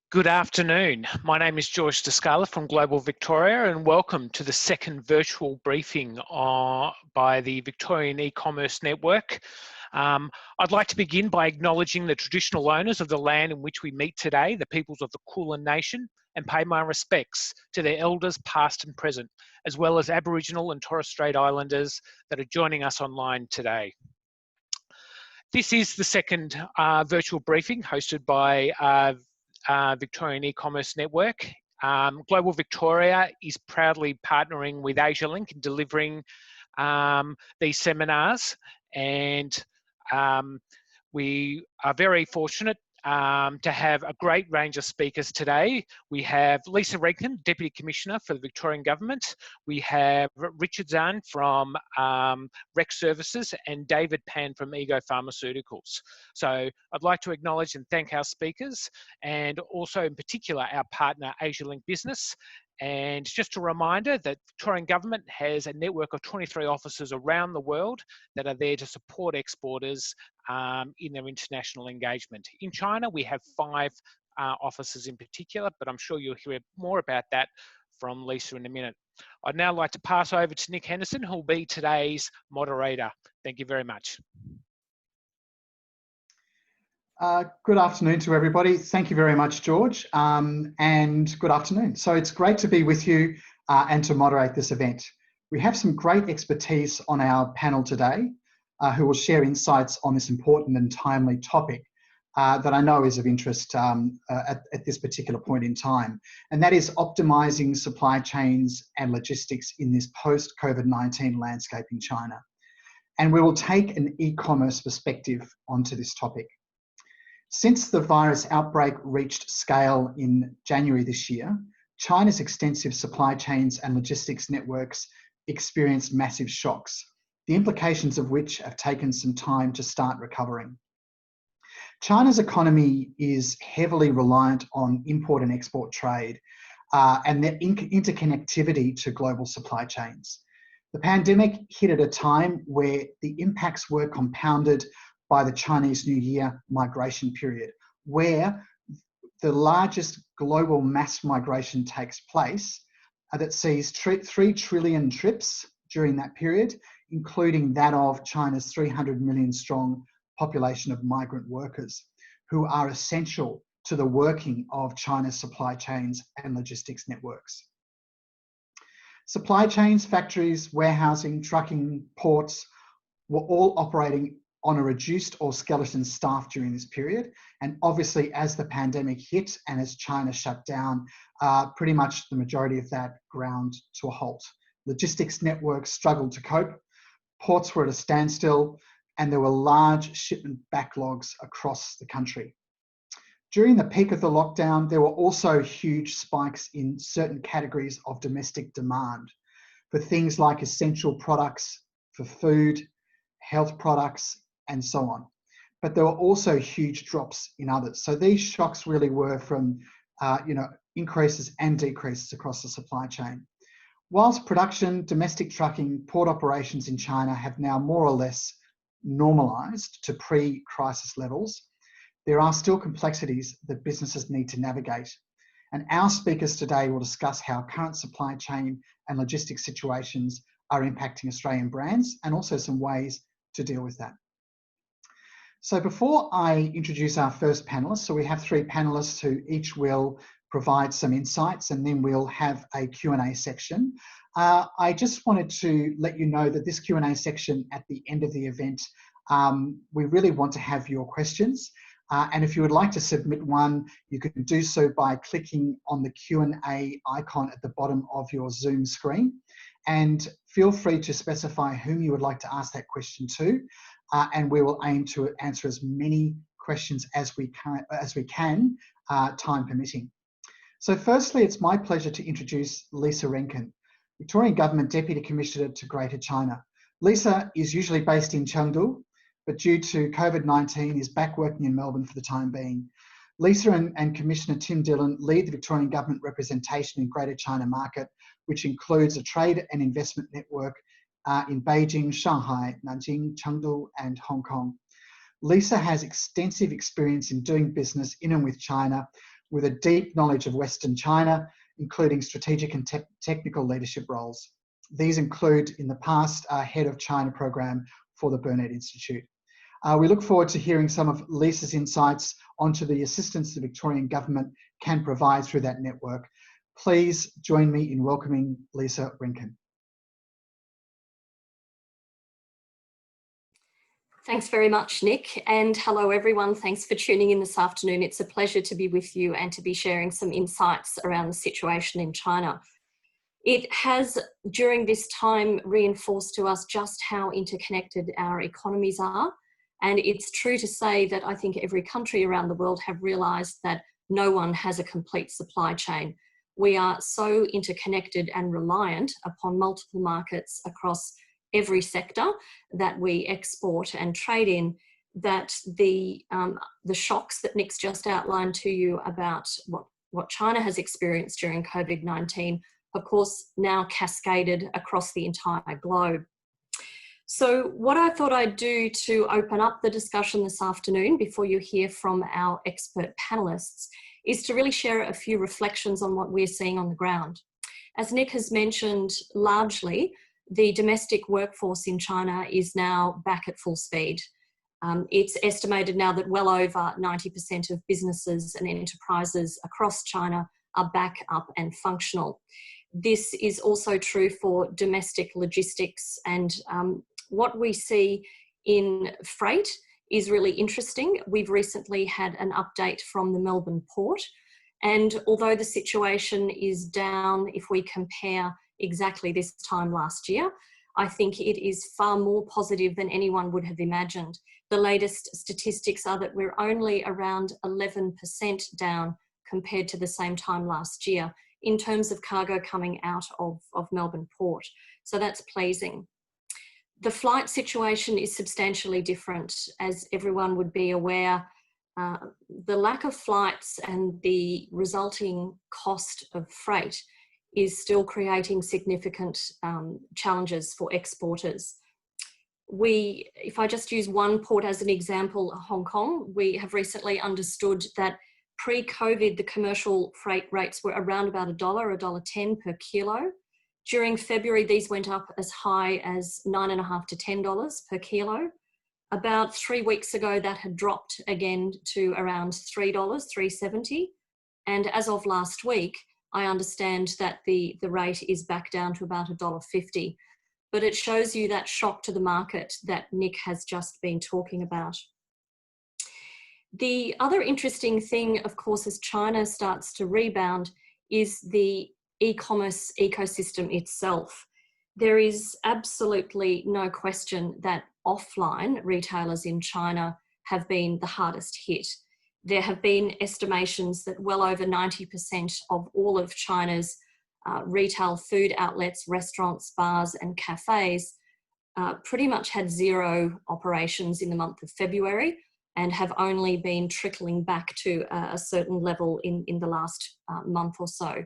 Good afternoon. My name is George Descala from Global Victoria, and welcome to the second virtual briefing by the Victorian eCommerce Network. I'd like to begin by acknowledging the traditional owners of the land in which we meet today, the peoples of the Kulin Nation, and pay my respects to their elders past and present, as well as Aboriginal and Torres Strait Islanders that are joining us online today. This is the second virtual briefing hosted by Victorian eCommerce Network. Global Victoria is proudly partnering with Asialink in delivering these seminars, and we are very fortunate to have a great range of speakers today. We have Lisa Rankin, Deputy Commissioner for the Victorian Government. We have Richard Zahn from Rec Services and David Pan from Ego Pharmaceuticals. So I'd like to acknowledge and thank our speakers, and also in particular our partner Asialink Business. And just a reminder that Victorian Government has a network of 23 offices around the world that are there to support exporters in their international engagement. In China, we have 5 offices in particular, but I'm sure you'll hear more about that from Lisa in a minute. I'd now like to pass over to Nick Henderson, who will be today's moderator. Thank you very much. Good afternoon to everybody. Thank you very much, George, and good afternoon. So it's great to be with you and to moderate this event. We have some great expertise on our panel today who will share insights on this important and timely topic that I know is of interest at this particular point in time, and that is optimising supply chains and logistics in this post-COVID-19 landscape in China. And we will take an e-commerce perspective onto this topic. Since the virus outbreak reached scale in January this year, China's extensive supply chains and logistics networks experienced massive shocks, the implications of which have taken some time to start recovering. China's economy is heavily reliant on import and export trade and their interconnectivity to global supply chains. The pandemic hit at a time where the impacts were compounded by the Chinese New Year migration period, where the largest global mass migration takes place that sees 3 trillion trips during that period, including that of China's 300 million strong population of migrant workers who are essential to the working of China's supply chains and logistics networks. Supply chains, factories, warehousing, trucking, ports were all operating on a reduced or skeleton staff during this period. And obviously as the pandemic hit and as China shut down, pretty much the majority of that ground to a halt. Logistics networks struggled to cope, ports were at a standstill, and there were large shipment backlogs across the country. During the peak of the lockdown, there were also huge spikes in certain categories of domestic demand for things like essential products, for food, health products, and so on. But there were also huge drops in others. So these shocks really were from increases and decreases across the supply chain. Whilst production, domestic trucking, port operations in China have now more or less normalised to pre-crisis levels, there are still complexities that businesses need to navigate. And our speakers today will discuss how current supply chain and logistics situations are impacting Australian brands and also some ways to deal with that. So before I introduce our first panelist, so we have 3 panelists who each will provide some insights, and then we'll have a Q&A section. I just wanted to let you know that this Q&A section at the end of the event, we really want to have your questions. And if you would like to submit one, you can do so by clicking on the Q&A icon at the bottom of your Zoom screen. And feel free to specify whom you would like to ask that question to, and we will aim to answer as many questions as we can, time permitting. So firstly, it's my pleasure to introduce Lisa Rankin, Victorian Government Deputy Commissioner to Greater China. Lisa is usually based in Chengdu, but due to COVID-19 is back working in Melbourne for the time being. Lisa and Commissioner Tim Dillon lead the Victorian Government representation in Greater China market, which includes a trade and investment network in Beijing, Shanghai, Nanjing, Chengdu, and Hong Kong. Lisa has extensive experience in doing business in and with China, with a deep knowledge of Western China, including strategic and technical leadership roles. These include, in the past, our Head of China Program for the Burnett Institute. We look forward to hearing some of Lisa's insights onto the assistance the Victorian Government can provide through that network. Please join me in welcoming Lisa Rankin. Thanks very much, Nick, and hello everyone. Thanks for tuning in this afternoon. It's a pleasure to be with you and to be sharing some insights around the situation in China. It has, during this time, reinforced to us just how interconnected our economies are. And it's true to say that I think every country around the world have realised that no one has a complete supply chain. We are so interconnected and reliant upon multiple markets across every sector that we export and trade in, that the shocks that Nick's just outlined to you about what China has experienced during COVID-19, of course, now cascaded across the entire globe. So what I thought I'd do to open up the discussion this afternoon before you hear from our expert panelists is to really share a few reflections on what we're seeing on the ground. As Nick has mentioned, largely, the domestic workforce in China is now back at full speed. It's estimated now that well over 90% of businesses and enterprises across China are back up and functional. This is also true for domestic logistics, and what we see in freight is really interesting. We've recently had an update from the Melbourne port, and although the situation is down if we compare exactly this time last year, I think it is far more positive than anyone would have imagined. The latest statistics are that we're only around 11% down compared to the same time last year in terms of cargo coming out of Melbourne port. So that's pleasing. The flight situation is substantially different. As everyone would be aware, the lack of flights and the resulting cost of freight is still creating significant challenges for exporters. If I just use one port as an example, Hong Kong, we have recently understood that pre-COVID, the commercial freight rates were around about $1, $1.10 per kilo. During February, these went up as high as $9.50 to $10 per kilo. About 3 weeks ago, that had dropped again to around $3, $3.70. And as of last week, I understand that the rate is back down to about $1.50. But it shows you that shock to the market that Nick has just been talking about. The other interesting thing, of course, as China starts to rebound, is the e-commerce ecosystem itself. There is absolutely no question that offline retailers in China have been the hardest hit. There have been estimations that well over 90% of all of China's retail food outlets, restaurants, bars and cafes pretty much had zero operations in the month of February and have only been trickling back to a certain level in the last month or so.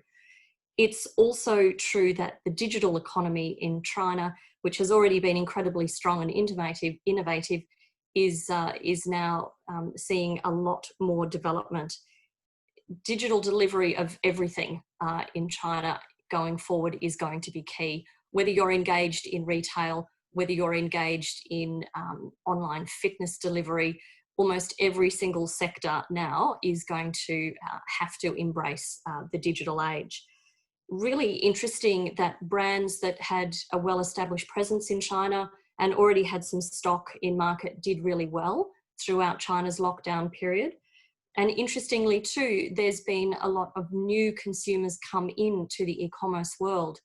It's also true that the digital economy in China, which has already been incredibly strong and innovative, is now seeing a lot more development. Digital delivery of everything in China going forward is going to be key. Whether you're engaged in retail, whether you're engaged in online fitness delivery, almost every single sector now is going to have to embrace the digital age. Really interesting that brands that had a well-established presence in China and already had some stock in market did really well throughout China's lockdown period. And interestingly too, there's been a lot of new consumers come into the e-commerce world.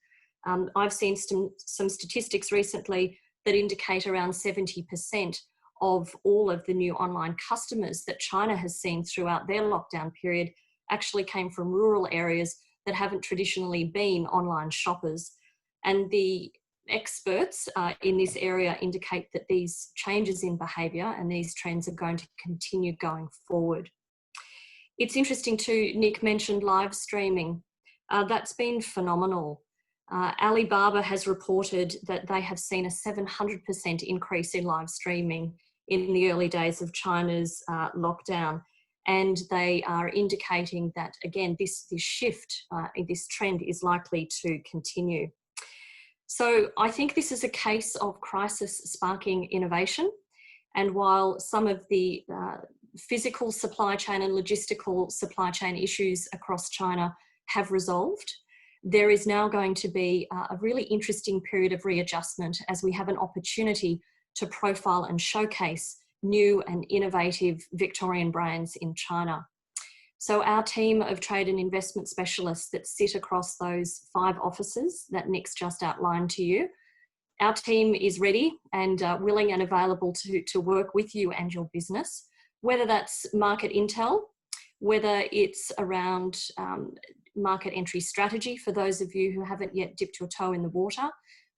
I've seen some statistics recently that indicate around 70% of all of the new online customers that China has seen throughout their lockdown period actually came from rural areas that haven't traditionally been online shoppers. And the experts in this area indicate that these changes in behaviour and these trends are going to continue going forward. It's interesting too, Nick mentioned live streaming. That's been phenomenal. Alibaba has reported that they have seen a 700% increase in live streaming in the early days of China's lockdown. and they are indicating that, again, this shift, this trend is likely to continue. So I think this is a case of crisis sparking innovation. And while some of the physical supply chain and logistical supply chain issues across China have resolved, there is now going to be a really interesting period of readjustment as we have an opportunity to profile and showcase new and innovative Victorian brands in China. So our team of trade and investment specialists that sit across those 5 offices that Nick's just outlined to you, our team is ready and willing and available to work with you and your business, whether that's market intel, whether it's around market entry strategy for those of you who haven't yet dipped your toe in the water,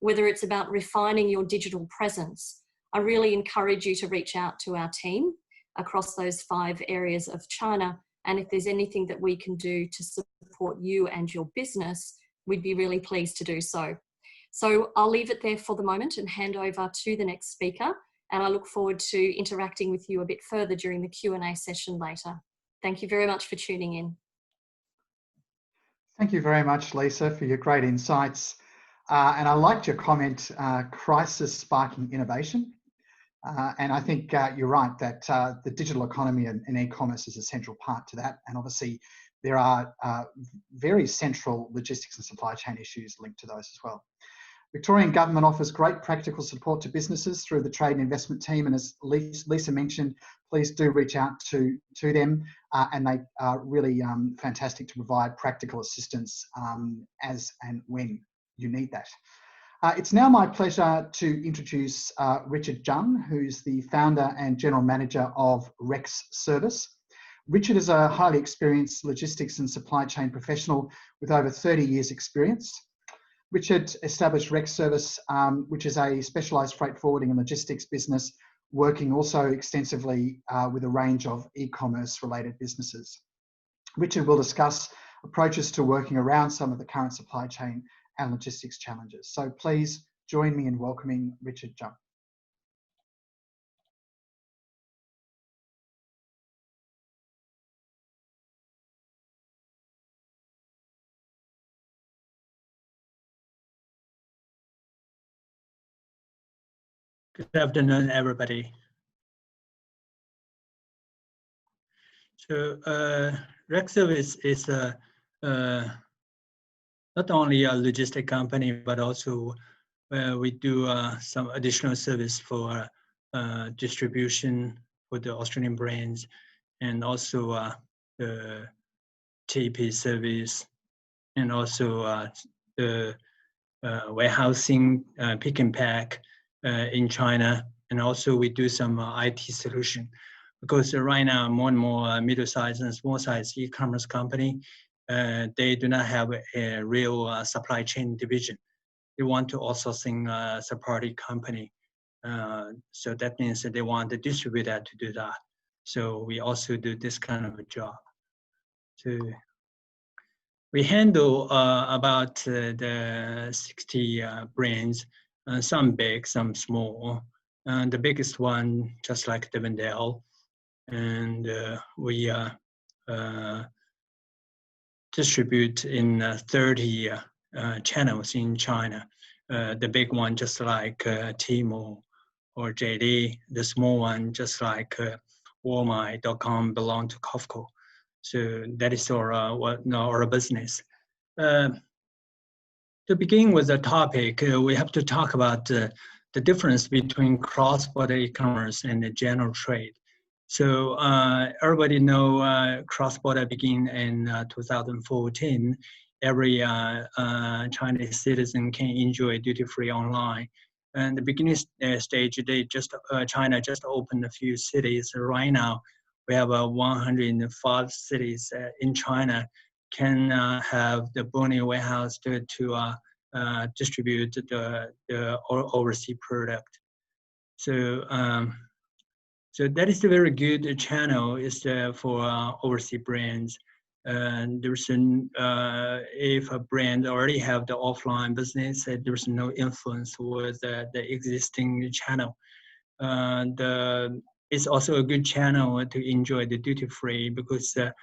whether it's about refining your digital presence. I really encourage you to reach out to our team across those 5 areas of China. And if there's anything that we can do to support you and your business, we'd be really pleased to do so. So I'll leave it there for the moment and hand over to the next speaker. And I look forward to interacting with you a bit further during the Q&A session later. Thank you very much for tuning in. Thank you very much, Lisa, for your great insights. And I liked your comment, crisis sparking innovation. And I think you're right that the digital economy and e-commerce is a central part to that. And obviously there are very central logistics and supply chain issues linked to those as well. Victorian government offers great practical support to businesses through the trade and investment team. And as Lisa mentioned, please do reach out to them. And they are really fantastic to provide practical assistance as and when you need that. It's now my pleasure to introduce Richard Jung, who's the founder and general manager of Rex Service. Richard is a highly experienced logistics and supply chain professional with over 30 years experience. Richard established Rex Service, which is a specialised freight forwarding and logistics business, working also extensively with a range of e-commerce related businesses. Richard will discuss approaches to working around some of the current supply chain and logistics challenges. So please join me in welcoming Richard Jung. Good afternoon, everybody. So Rex Service is not only a logistic company, but also we do some additional service for distribution for the Australian brands, and also the TP service, and also the warehousing, pick and pack in China. And also we do some IT solution, because right now more and more middle-sized and small-sized e-commerce company, they do not have a real supply chain division. They want to outsourcing third-party company. So that means that they want the distributor to do that. So we also do this kind of a job. So we handle about the 60 brands, some big, some small. The biggest one, just like the Vendel, and we distribute in 30 channels in China. The big one, just like Tmall or JD. The small one, just like Walmart.com, belong to Costco. So that is our business. To begin with the topic, we have to talk about the difference between cross-border e-commerce and the general trade. So everybody know cross-border began in 2014. Every Chinese citizen can enjoy duty-free online. And the beginning stage, China just opened a few cities. Right now, we have 105 cities in China can have the Boni warehouse to distribute the overseas product. So so that is a very good channel is for overseas brands. And there's if a brand already have the offline business, there's no influence with the existing channel. The it's also a good channel to enjoy the duty free because the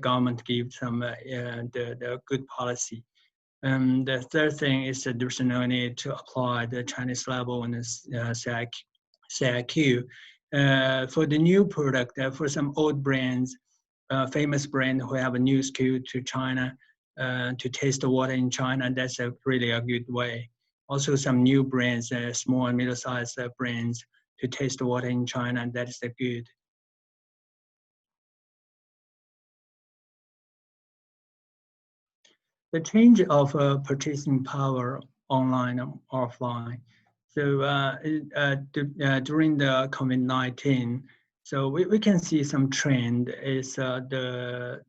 government gives some the good policy. The third thing is that there's no need to apply the Chinese label and the CIQ. For the new product, for some old brands, famous brand who have a new SKU to China, to taste the water in China, that's really a good way. Also some new brands, small and middle-sized brands to taste the water in China, that is good. The change of purchasing power online and offline. So during the COVID-19, so we can see some trend is the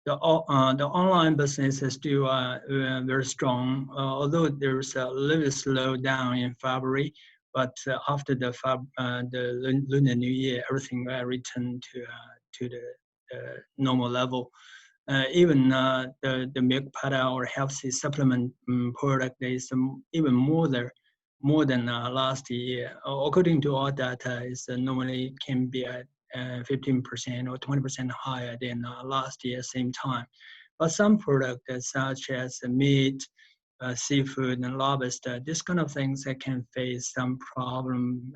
online business is still very strong, although there's a little slowdown in February, but after the Lunar New Year, everything returned to the normal level. Even the milk powder or healthy supplement product is even more than last year. According to our data, is normally can be at 15% or 20% higher than last year same time. But some products such as meat, seafood, and lobster, this kind of things that can face some problem.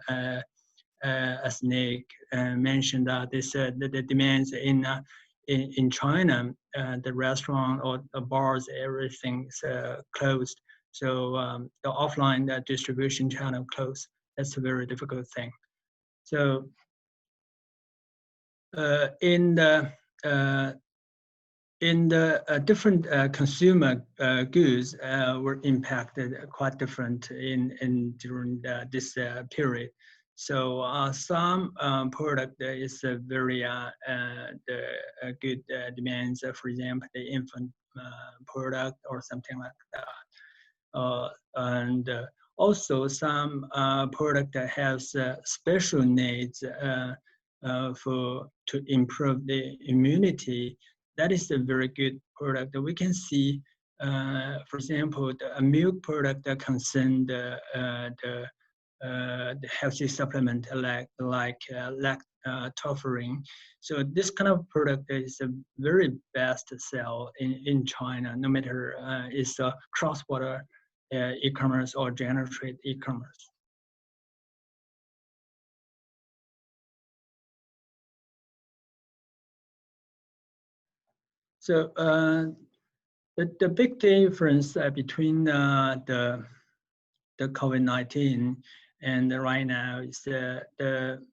As Nick mentioned, the demands in China, the restaurant or the bars, everything's closed. So the offline distribution channel closed. That's a very difficult thing. So in the different consumer goods were impacted quite different during this period. So some product is very good demands. For example, the infant product or something like that. And also some product that has special needs to improve the immunity. That is a very good product. We can see, for example, a milk product that concerns the healthy supplement like lactoferrin. So this kind of product is a very best sell in China, no matter it's a cross-border e-commerce or general trade e-commerce. So the big difference between the COVID-19 and right now is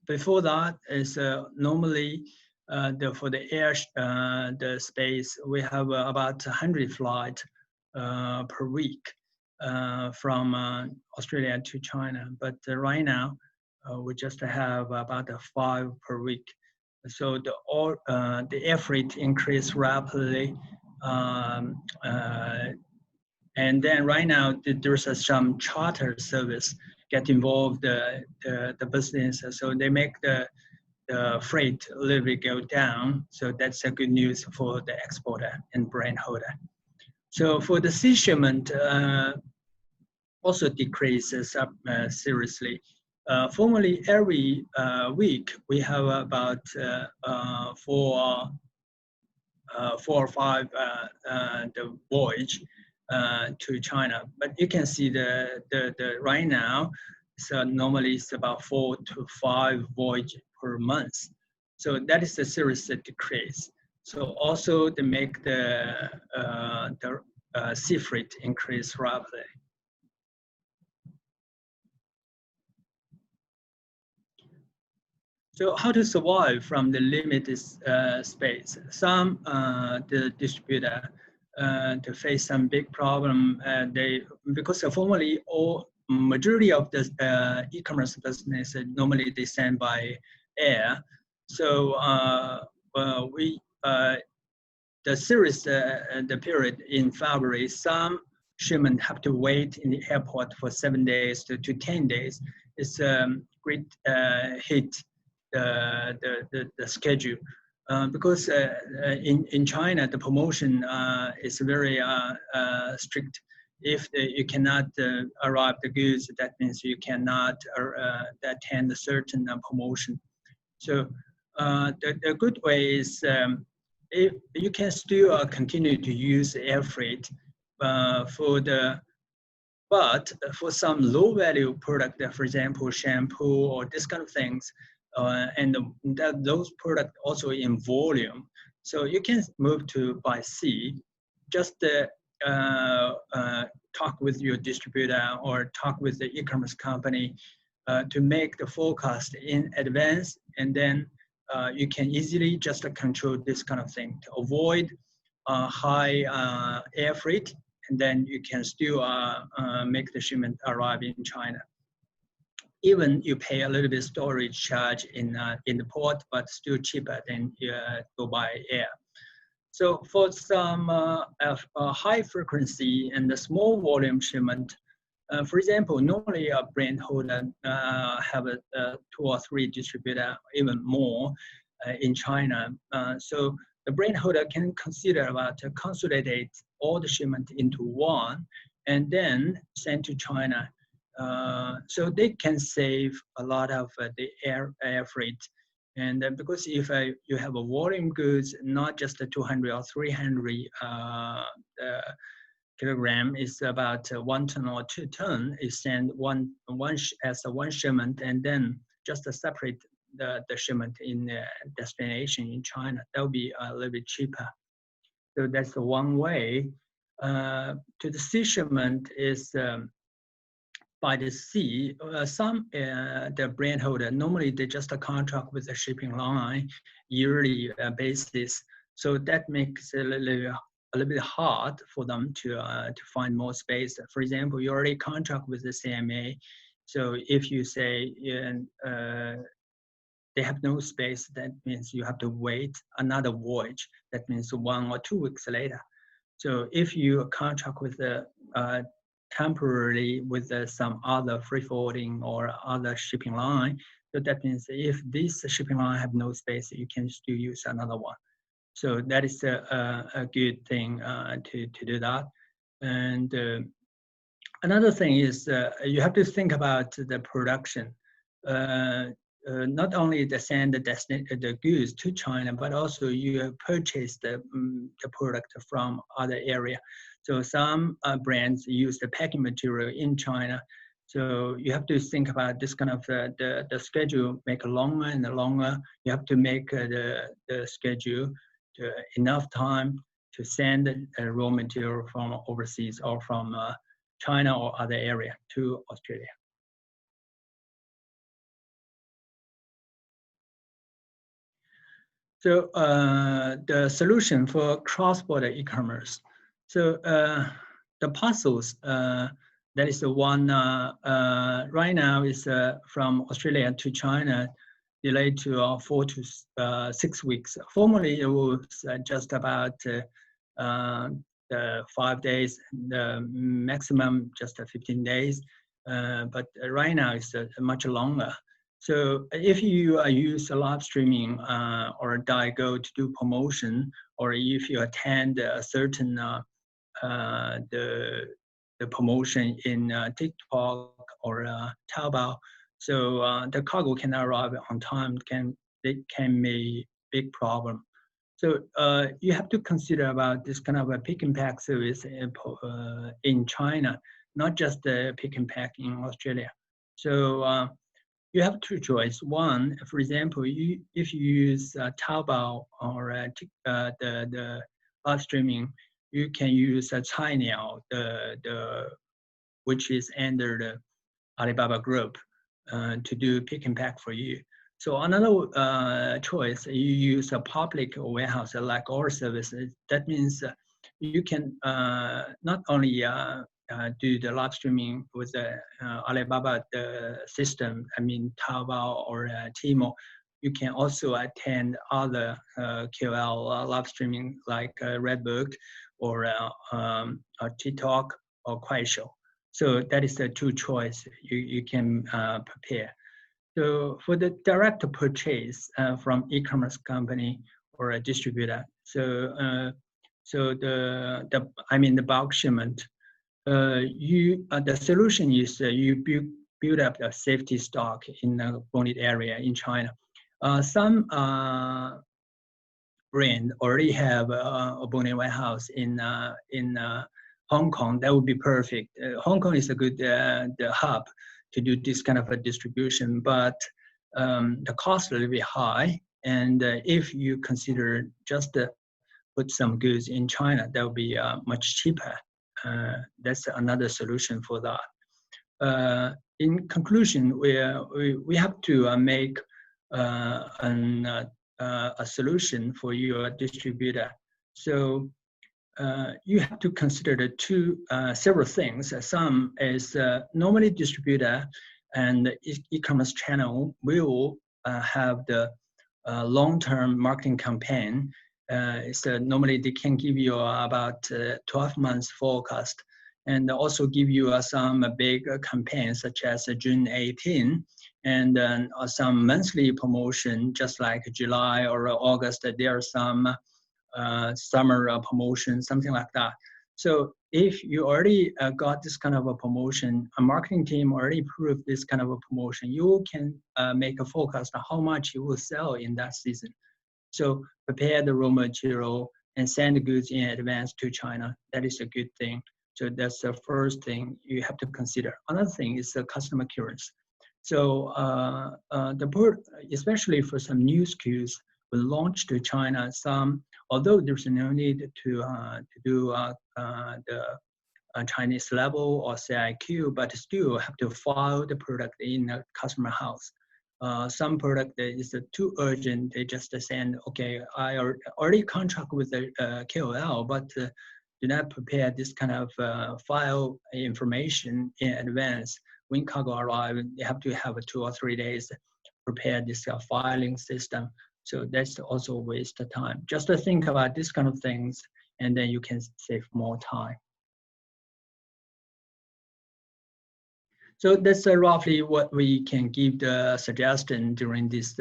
before that is normally for the air the space we have about 100 flights per week from Australia to China, but right now we just have about 5 per week. So the air freight increased rapidly. And then right now there's some charter service get involved the business, so they make the freight a little bit go down. So that's a good news for the exporter and brand holder. So for the sea shipment also decreases seriously. Formerly every week we have about 4 or 5 the voyage to China, but you can see the right now, so normally it's about 4 to 5 voyage per month. So that is a serious decrease. So also they make the sea freight increase rapidly. So how to survive from the limited space? Some the distributor to face some big problem. Because formerly majority of the e-commerce business normally they send by air. So the series the period in February, some shipment have to wait in the airport for 7 days to 10 days. It's great hit the schedule. Because in China, the promotion is very strict. if you cannot arrive the goods, that means you cannot attend a certain promotion. So the good way is if you can still continue to use air freight but for some low value product, for example, shampoo or this kind of things, and those products also in volume. So you can move to by sea, just talk with your distributor or talk with the e-commerce company to make the forecast in advance, and then you can easily just control this kind of thing to avoid high air freight, and then you can still make the shipment arrive in China. Even you pay a little bit storage charge in the port, but still cheaper than go by air. So for some high frequency and the small volume shipment, for example, normally a brand holder have 2 or 3 distributor, even more in China. So the brand holder can consider about to consolidate all the shipment into one and then send to China. So they can save a lot of the air freight. And because if you have a volume goods, not just the 200 or 300 kilogram, is about 1 ton or 2 ton, is sent as one shipment, and then just separate the shipment in the destination in China. That would be a little bit cheaper. So that's the one way. To the sea shipment is by the sea. The brand holder, normally they just contract with the shipping line yearly basis. So that makes it a little bit hard for them to find more space. For example, you already contract with the CMA. So if you say they have no space, that means you have to wait another voyage. That means 1 or 2 weeks later. So if you contract with the temporarily with some other free forwarding or other shipping line, so that means if this shipping line have no space, you can still use another one. So that is a good thing to do that. And another thing is you have to think about the production. Not only the send the goods to China, but also you purchase the product from other area. So some brands use the packing material in China. So you have to think about this kind of the schedule, make longer and longer. You have to make the schedule to enough time to send raw material from overseas or from China or other area to Australia. So the solution for cross-border e-commerce. So the parcels, that is the one right now is from Australia to China, delayed to 4 to 6 weeks. Formerly, it was just about 5 days, the maximum just 15 days. But right now it's much longer. So if you use live streaming or Daigou to do promotion, or if you attend a certain the promotion in TikTok or Taobao, so the cargo can arrive on time. It can be big problem. So you have to consider about this kind of a pick and pack service in China, not just the pick and pack in Australia. So you have 2 choices. One, for example, if you use Taobao or the live streaming, you can use Cainiao, which is under the Alibaba Group, to do pick and pack for you. So another choice, you use a public warehouse like our services. That means you can not only do the live streaming with the Alibaba system, I mean Taobao or Tmall. You can also attend other QL live streaming like Redbook or TikTok or Kuaishou. So that is the 2 choice you can prepare. So for the direct purchase from e-commerce company or a distributor, so the bulk shipment, the solution is you build up a safety stock in the bonded area in China. Some brand already have a bonded warehouse in Hong Kong. That would be perfect. Hong Kong is a good the hub to do this kind of a distribution, but the cost a little bit high. And if you consider just put some goods in China, that would be much cheaper. That's another solution for that. In conclusion, we have to make a solution for your distributor. So you have to consider the several things. Some is normally distributor and e-commerce channel will have the long-term marketing campaign. Normally they can give you about 12 months forecast, and also give you some big campaigns such as June 18, and then some monthly promotion, just like July or August. There are some summer promotion, something like that. So if you already got this kind of a promotion, a marketing team already approved this kind of a promotion, you can make a forecast on how much you will sell in that season. So prepare the raw material and send the goods in advance to China. That is a good thing. So that's the first thing you have to consider. Another thing is the customer clearance. So especially for some new SKUs, we launched to China. Although there's no need to do the Chinese level or CIQ, but still have to file the product in a customer house. Some product is too urgent. They just send, okay, I already contract with the KOL, but do not prepare this kind of file information in advance. When cargo arrives, they have to have 2 or 3 days prepare this filing system. So that's also a waste of time. Just to think about this kind of things, and then you can save more time. So that's roughly what we can give the suggestion during this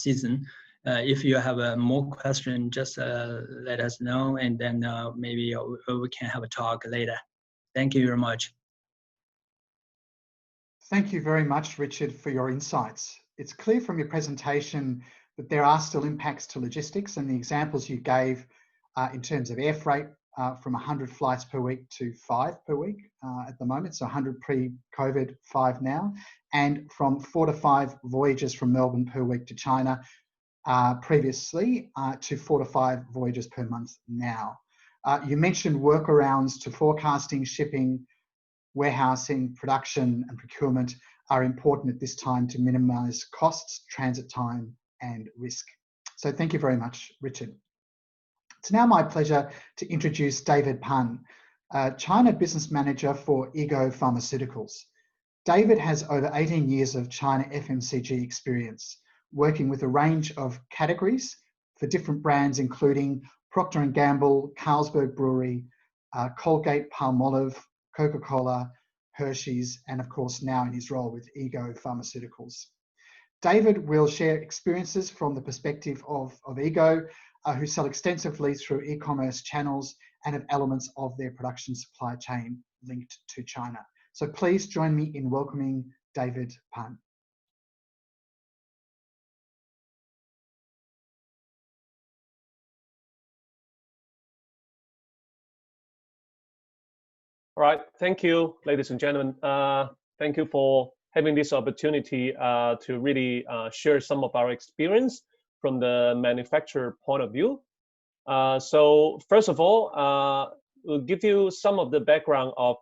season. If you have more questions, just let us know, and then maybe we can have a talk later. Thank you very much. Thank you very much, Richard, for your insights. It's clear from your presentation that there are still impacts to logistics, and the examples you gave in terms of air freight from 100 flights per week to 5 per week at the moment, so 100 pre-COVID, 5 now, and from 4 to 5 voyages from Melbourne per week to China previously to 4 to 5 voyages per month now. You mentioned workarounds to forecasting, shipping, warehousing, production and procurement are important at this time to minimise costs, transit time and risk. So thank you very much, Richard. It's now my pleasure to introduce David Pan, China Business Manager for Ego Pharmaceuticals. David has over 18 years of China FMCG experience, working with a range of categories for different brands, including Procter & Gamble, Carlsberg Brewery, Colgate Palmolive, Coca-Cola, Hershey's, and of course now in his role with Ego Pharmaceuticals. David will share experiences from the perspective of Ego, who sell extensively through e-commerce channels and have elements of their production supply chain linked to China. So please join me in welcoming David Pan. All right, thank you, ladies and gentlemen. Thank you for having this opportunity to really share some of our experience from the manufacturer point of view. So first of all, we'll give you some of the background of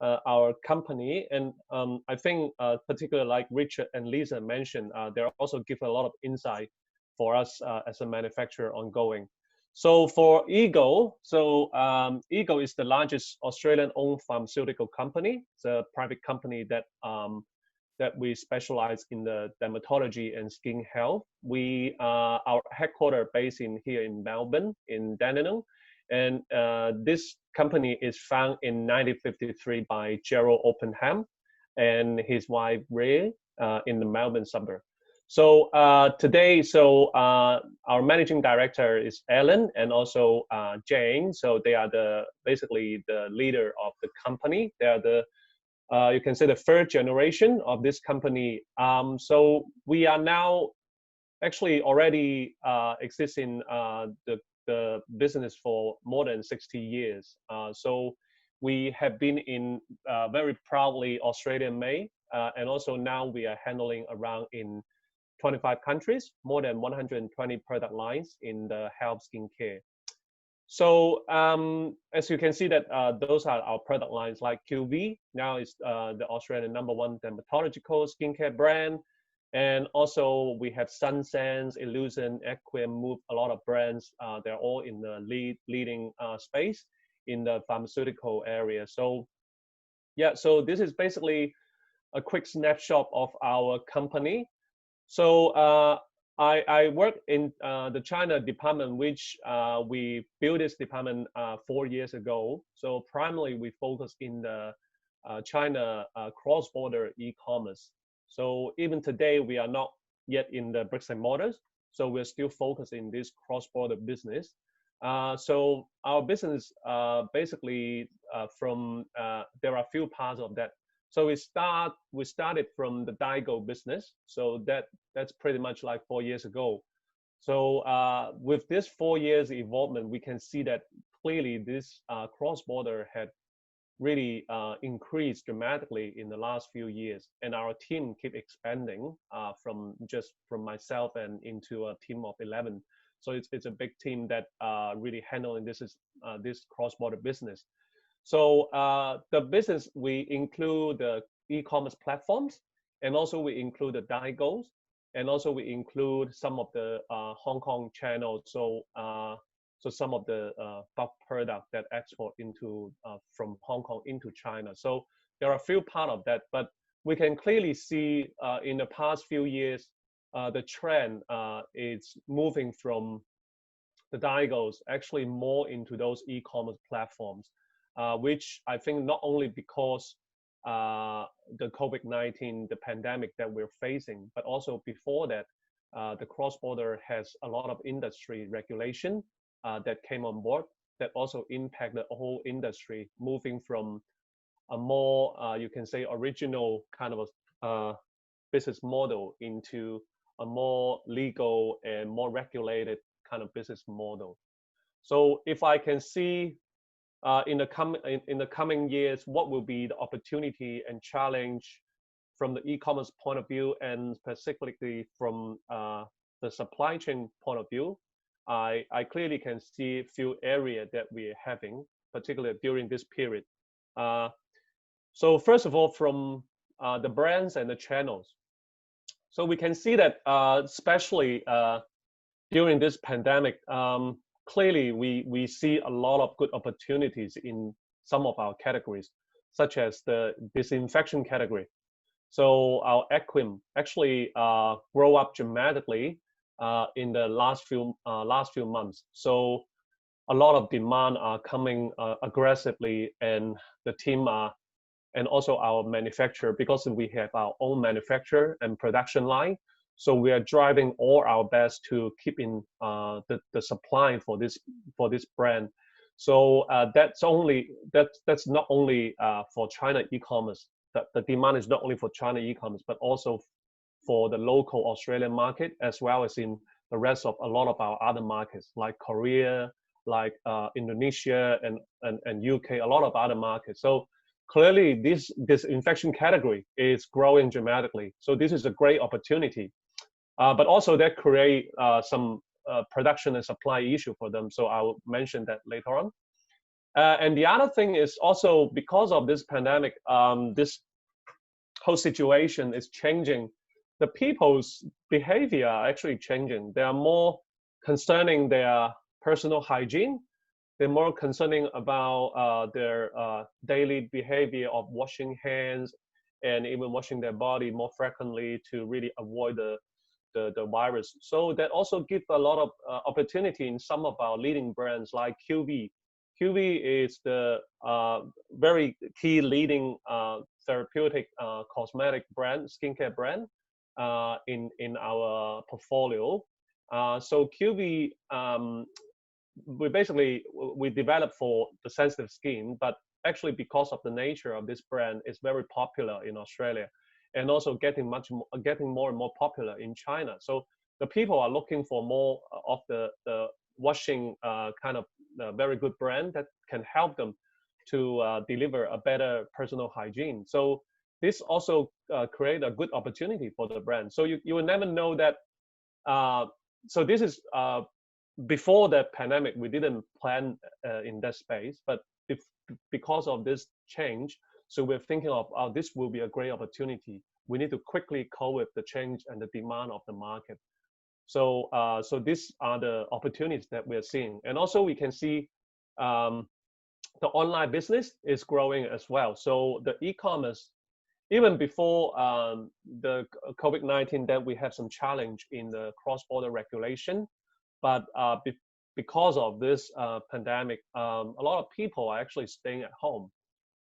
our company. And I think particularly like Richard and Lisa mentioned, they also give a lot of insight for us as a manufacturer ongoing. So for Ego, Ego is the largest Australian-owned pharmaceutical company. It's a private company that we specialize in the dermatology and skin health. Our headquarters based here in Melbourne, in Dandenong, and this company is founded in 1953 by Gerald Oppenheim and his wife Ray in the Melbourne suburb. So today, our managing director is Ellen and also Jane. So they are basically the leader of the company. They are the you can say the third generation of this company. So we are now actually already exist in the business for more than 60 years. So we have been in very proudly Australian made, and also now we are handling around in 25 countries, more than 120 product lines in the health skincare. So as you can see that those are our product lines like QV, now is the Australian #1 dermatological skincare brand. And also we have Sunsense, Illusion, Equim, Move, a lot of brands. They're all in the leading space in the pharmaceutical area. So yeah, so this is basically a quick snapshot of our company. So I work in the China department, which we built this department 4 years ago. So primarily we focus in the China cross-border e-commerce. So even today we are not yet in the bricks and mortars. So we're still focused in this cross-border business. So our business basically there are a few parts of that. So we started from the Daigou business. So that's pretty much like 4 years ago. So with this 4 years involvement, we can see that clearly this cross-border had really increased dramatically in the last few years. And our team keep expanding from myself and into a team of 11. So it's a big team that really handling this cross-border business. So the business, we include the e-commerce platforms, and also we include the Daigous, and also we include some of the Hong Kong channels. So some of the bulk product that export into from Hong Kong into China. So there are a few part of that, but we can clearly see in the past few years the trend is moving from the Daigous actually more into those e-commerce platforms. Which I think not only because the COVID-19, the pandemic that we're facing, but also before that, the cross-border has a lot of industry regulation that came on board that also impact the whole industry, moving from a more, you can say, original kind of a business model into a more legal and more regulated kind of business model. So if I can see in the coming years, what will be the opportunity and challenge from the e-commerce point of view, and specifically from the supply chain point of view, I clearly can see a few areas that we're having, particularly during this period. So first of all, from the brands and the channels. So we can see that especially during this pandemic, clearly we see a lot of good opportunities in some of our categories, such as the disinfection category. So our Equim actually grow up dramatically in the last few months. So a lot of demand are coming aggressively, and the team and also our manufacturer, because we have our own manufacturer and production line. So we are driving all our best to keep in the supply for this brand. So that's not only for China e-commerce. The demand is not only for China e-commerce, but also for the local Australian market, as well as in the rest of a lot of our other markets like Korea, like Indonesia and UK, a lot of other markets. So clearly this infection category is growing dramatically. So this is a great opportunity. But also that create some production and supply issue for them. So I will mention that later on. And the other thing is also because of this pandemic, this whole situation is changing. The people's behavior are actually changing. They are more concerning their personal hygiene. They're more concerning about their daily behavior of washing hands and even washing their body more frequently to really avoid the virus. So that also gives a lot of opportunity in some of our leading brands like QV. QV is the very key leading therapeutic cosmetic brand, skincare brand. in our portfolio. So QV, we developed for the sensitive skin, but actually because of the nature of this brand, it's very popular in Australia, and also getting more and more popular in China. So the people are looking for more of the washing kind of very good brand that can help them to deliver a better personal hygiene. So this also create a good opportunity for the brand. So you will never know that. So this is before the pandemic, we didn't plan in that space, but because of this change, so we're thinking of, oh, this will be a great opportunity. We need to quickly cope with the change and the demand of the market. So, so these are the opportunities that we're seeing. And also we can see the online business is growing as well. So the e-commerce, even before the COVID-19, that we have some challenge in the cross-border regulation. But because of this pandemic, a lot of people are actually staying at home.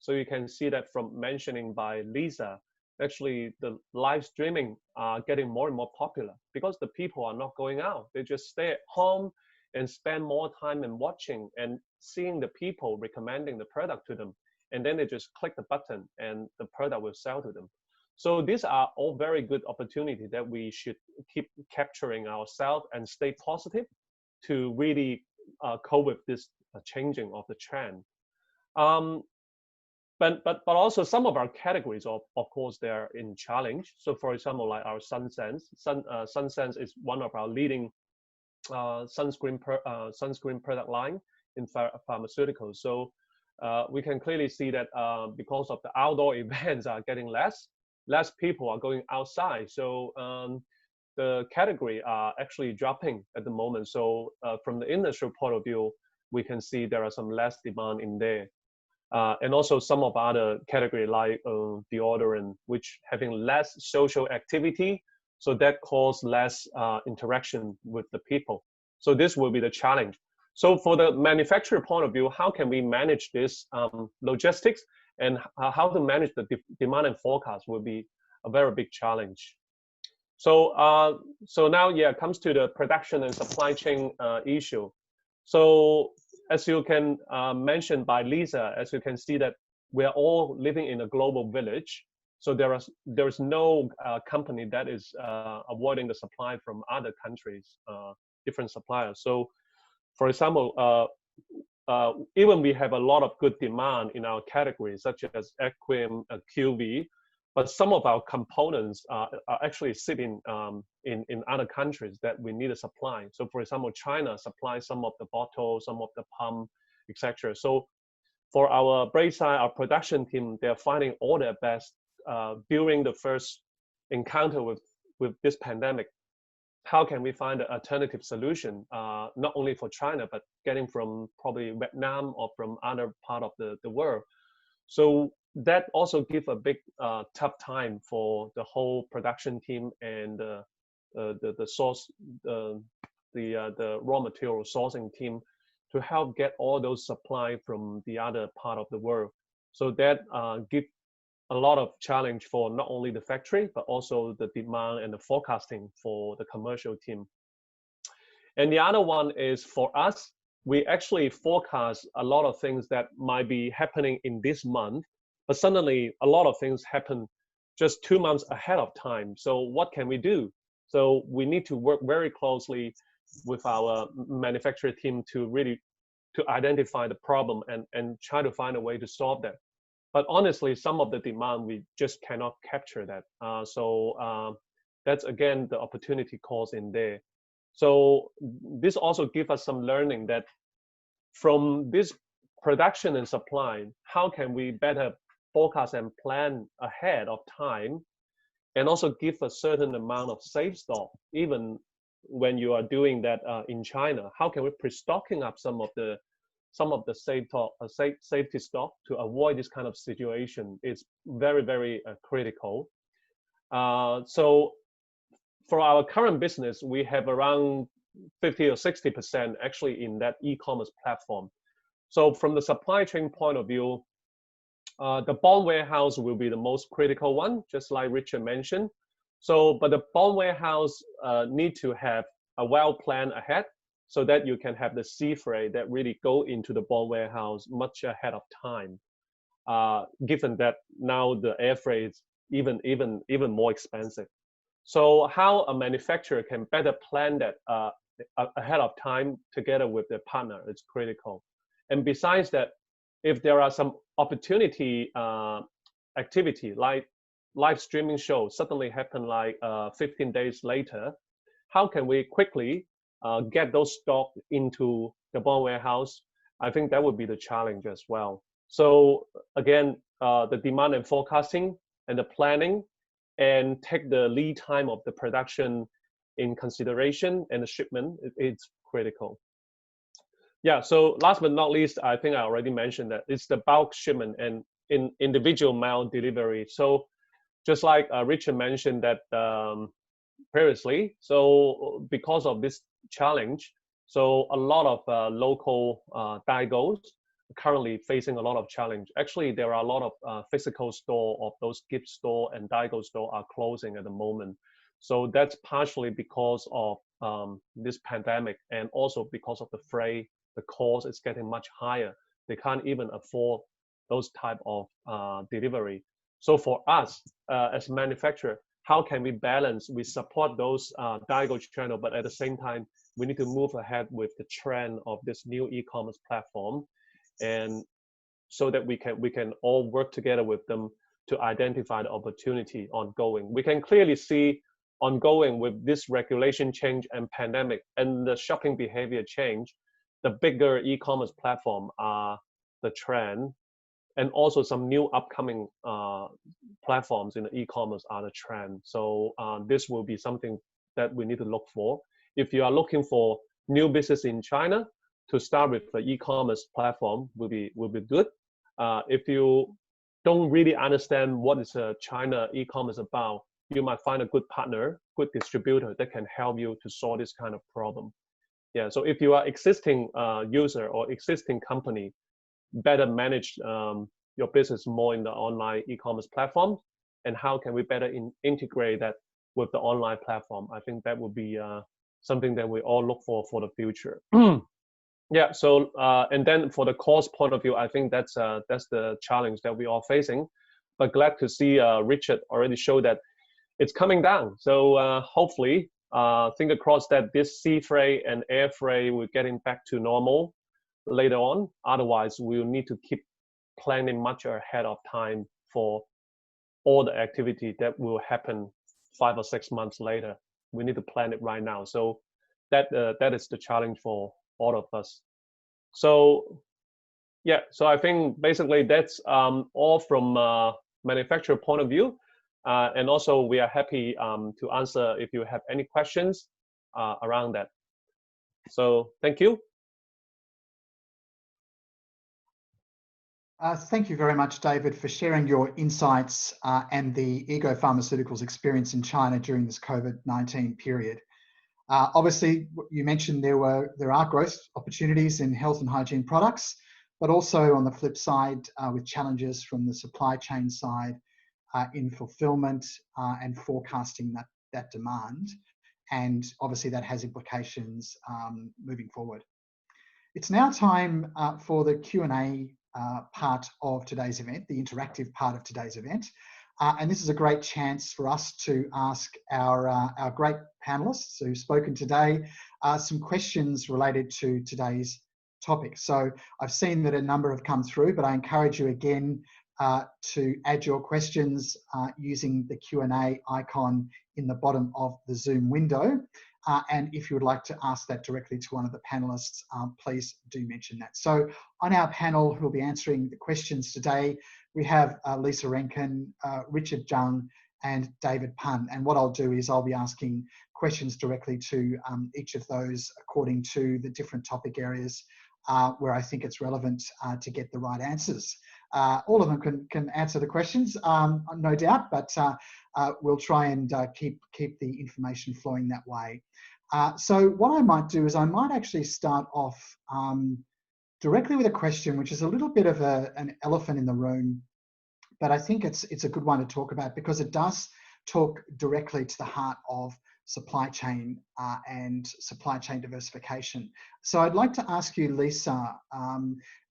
So you can see that from mentioning by Lisa, actually the live streaming are getting more and more popular because the people are not going out. They just stay at home and spend more time in watching and seeing the people recommending the product to them. And then they just click the button and the product will sell to them. So these are all very good opportunities that we should keep capturing ourselves and stay positive to really cope with this changing of the trend. But also some of our categories, of course, they're in challenge. So for example, like our SunSense. SunSense is one of our leading sunscreen product line in pharmaceuticals. So we can clearly see that because of the outdoor events are getting less people are going outside. So the category are actually dropping at the moment. So from the industrial point of view, we can see there are some less demand in there. And also some of other category like deodorant, which having less social activity, so that cause less interaction with the people. So this will be the challenge. So for the manufacturer point of view, how can we manage this logistics, and how to manage the demand and forecast will be a very big challenge. So so now, yeah, it comes to the production and supply chain issue. So as you can mention by Lisa, as you can see that we are all living in a global village. So there is no company that is avoiding the supply from other countries, different suppliers. So for example, even we have a lot of good demand in our categories, such as Equim, QV, but some of our components are actually sitting in other countries that we need a supply. So for example, China supplies some of the bottles, some of the pump, etc. So for our Braeside, our production team, they're finding all their best during the first encounter with this pandemic. How can we find an alternative solution, not only for China, but getting from probably Vietnam or from other part of the world? So that also gives a big tough time for the whole production team and the source, the raw material sourcing team to help get all those supply from the other part of the world. So that gives a lot of challenge for not only the factory, but also the demand and the forecasting for the commercial team. And the other one is for us, we actually forecast a lot of things that might be happening in this month, but suddenly a lot of things happen just 2 months ahead of time. So what can we do? So we need to work very closely with our manufacturing team to really identify the problem and try to find a way to solve that. But honestly, some of the demand, we just cannot capture that. So that's again, the opportunity cost in there. So this also gives us some learning that from this production and supply, how can we better forecast and plan ahead of time, and also give a certain amount of safe stock, even when you are doing that in China. How can we pre-stocking up some of the safety stock to avoid this kind of situation? It's very, very critical. So for our current business, we have around 50 or 60% actually in that e-commerce platform. So from the supply chain point of view, the bond warehouse will be the most critical one, just like Richard mentioned. So, but the bond warehouse need to have a well plan ahead, so that you can have the sea freight that really go into the bond warehouse much ahead of time. Given that now the air freight is even more expensive. So how a manufacturer can better plan that ahead of time together with their partner is critical. And besides that, if there are some opportunity activity like live streaming show suddenly happen like 15 days later, how can we quickly get those stock into the bond warehouse? I think that would be the challenge as well. So again, the demand and forecasting and the planning, and take the lead time of the production in consideration, and the shipment, it's critical. Yeah, so last but not least, I think I already mentioned that it's the bulk shipment and in individual mail delivery. So just like Richard mentioned that previously, so because of this challenge, so a lot of local daigous currently facing a lot of challenge. Actually, there are a lot of physical store of those gift store and daigou store are closing at the moment. So that's partially because of this pandemic, and also because of the freight, the cost is getting much higher. They can't even afford those type of delivery. So for us as a manufacturer, how can we balance? We support those daigou channel, but at the same time, we need to move ahead with the trend of this new e-commerce platform, and so that we can all work together with them to identify the opportunity ongoing. We can clearly see ongoing with this regulation change and pandemic and the shopping behavior change, the bigger e-commerce platform are the trend, and also some new upcoming platforms in the e-commerce are the trend. So this will be something that we need to look for. If you are looking for new business in China, to start with the e-commerce platform will be good. If you don't really understand what is China e-commerce about, you might find a good partner, good distributor that can help you to solve this kind of problem. Yeah, so if you are existing user or existing company, better manage your business more in the online e-commerce platform, and how can we better integrate that with the online platform? I think that would be something that we all look for the future. Yeah, so and then for the cost point of view, I think that's the challenge that we are facing. But glad to see Richard already showed that it's coming down. So hopefully, finger crossed that this sea freight and air freight will getting back to normal later on. Otherwise, we'll need to keep planning much ahead of time for all the activity that will happen 5 or 6 months later. We need to plan it right now. So that is the challenge for all of us. So yeah, so I think basically that's all from manufacturer point of view, and also we are happy to answer if you have any questions around that. So thank you. Thank you very much, David, for sharing your insights and the Ego Pharmaceuticals experience in China during this COVID-19 period. Obviously, you mentioned there are growth opportunities in health and hygiene products, but also on the flip side, with challenges from the supply chain side in fulfillment and forecasting that demand. And obviously that has implications moving forward. It's now time for the Q&A part of today's event, the interactive part of today's event. And this is a great chance for us to ask our great panelists who've spoken today some questions related to today's topic. So I've seen that a number have come through, but I encourage you again to add your questions using the Q&A icon in the bottom of the Zoom window. And if you would like to ask that directly to one of the panelists, please do mention that. So on our panel who will be answering the questions today, we have Lisa Rankin, Richard Zhang, and David Pan. And what I'll do is I'll be asking questions directly to each of those according to the different topic areas where I think it's relevant to get the right answers. All of them can answer the questions, no doubt, but we'll try and keep the information flowing that way. So what I might do is I might actually start off directly with a question, which is a little bit of an elephant in the room, but I think it's a good one to talk about because it does talk directly to the heart of supply chain and supply chain diversification. So I'd like to ask you, Lisa,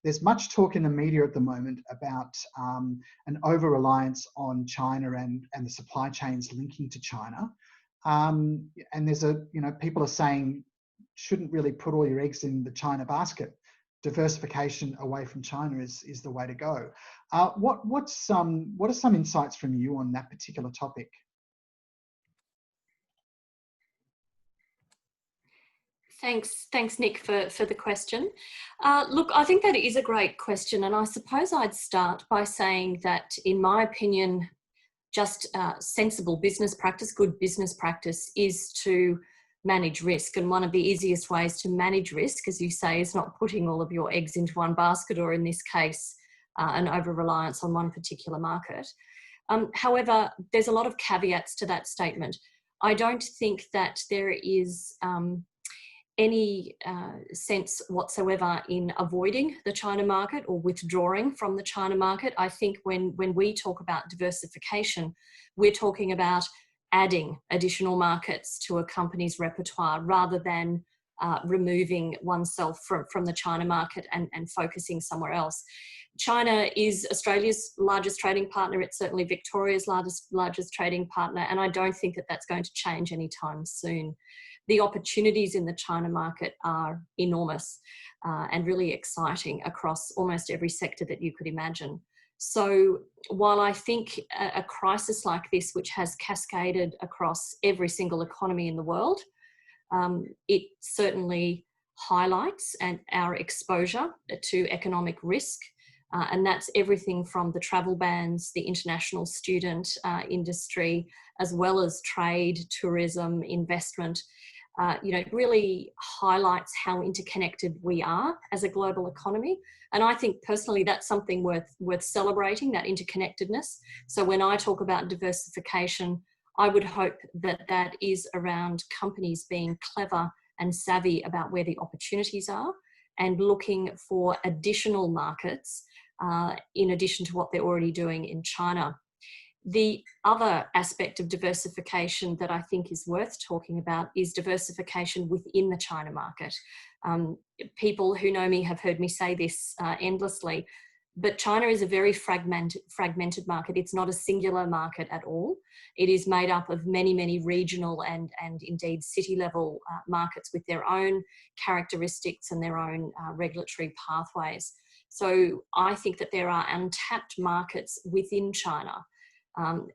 there's much talk in the media at the moment about an over-reliance on China and the supply chains linking to China. And there's people are saying, shouldn't really put all your eggs in the China basket. Diversification away from China is the way to go. What are some insights from you on that particular topic? Thanks, Nick, for the question. Look, I think that is a great question, and I suppose I'd start by saying that, in my opinion, just sensible business practice, good business practice, is to manage risk. And one of the easiest ways to manage risk, as you say, is not putting all of your eggs into one basket, or in this case, an over-reliance on one particular market. However, there's a lot of caveats to that statement. I don't think that there is any sense whatsoever in avoiding the China market or withdrawing from the China market. I think when we talk about diversification, we're talking about adding additional markets to a company's repertoire rather than removing oneself from the China market and focusing somewhere else. China is Australia's largest trading partner. It's certainly Victoria's largest trading partner, and I don't think that that's going to change anytime soon. The opportunities in the China market are enormous and really exciting across almost every sector that you could imagine. So while I think a crisis like this, which has cascaded across every single economy in the world, it certainly highlights our exposure to economic risk. And that's everything from the travel bans, the international student industry, as well as trade, tourism, investment. It really highlights how interconnected we are as a global economy. And I think personally that's something worth celebrating, that interconnectedness. So when I talk about diversification, I would hope that that is around companies being clever and savvy about where the opportunities are and looking for additional markets in addition to what they're already doing in China. The other aspect of diversification that I think is worth talking about is diversification within the China market. People who know me have heard me say this endlessly, but China is a very fragmented market. It's not a singular market at all. It is made up of many, many regional and indeed city level markets with their own characteristics and their own regulatory pathways. So I think that there are untapped markets within China.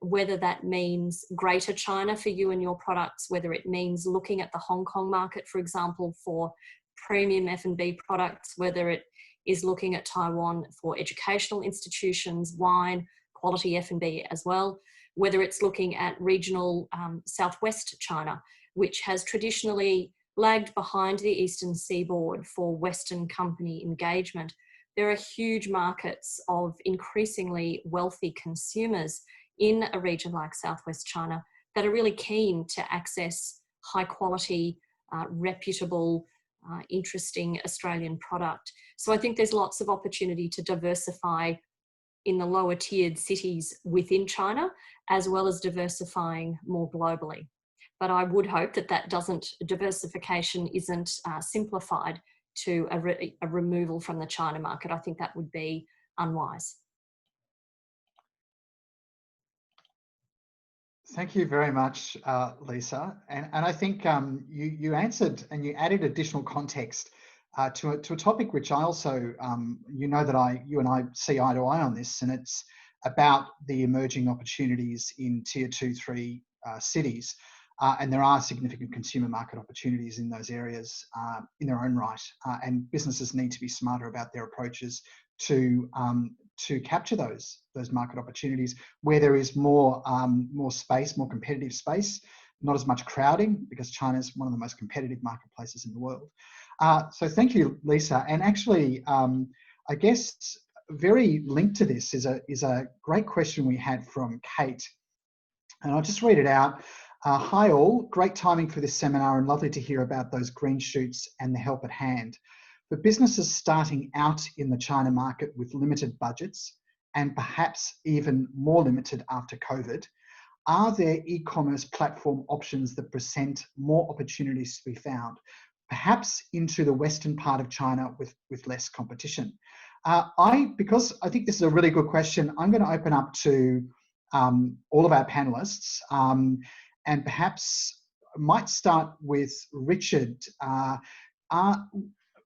Whether that means greater China for you and your products, whether it means looking at the Hong Kong market, for example, for premium F&B products, whether it is looking at Taiwan for educational institutions, wine, quality F&B as well, whether it's looking at regional Southwest China, which has traditionally lagged behind the Eastern Seaboard for Western company engagement. There are huge markets of increasingly wealthy consumers in a region like Southwest China that are really keen to access high quality, reputable, interesting Australian product. So I think there's lots of opportunity to diversify in the lower tiered cities within China, as well as diversifying more globally. But I would hope that diversification isn't simplified to a removal from the China market. I think that would be unwise. Thank you very much, Lisa. And I think you answered and you added additional context to a topic which I also, you and I see eye to eye on this, and it's about the emerging opportunities in tier 2, 3 cities. And there are significant consumer market opportunities in those areas in their own right. And businesses need to be smarter about their approaches to capture those market opportunities where there is more space, more competitive space, not as much crowding, because China is one of the most competitive marketplaces in the world. So thank you, Lisa. And actually, I guess very linked to this is a great question we had from Kate. And I'll just read it out. Hi all, great timing for this seminar and lovely to hear about those green shoots and the help at hand. For businesses starting out in the China market with limited budgets and perhaps even more limited after COVID, are there e-commerce platform options that present more opportunities to be found, perhaps into the western part of China with less competition? Because I think this is a really good question, I'm going to open up to all of our panelists, and perhaps I might start with Richard.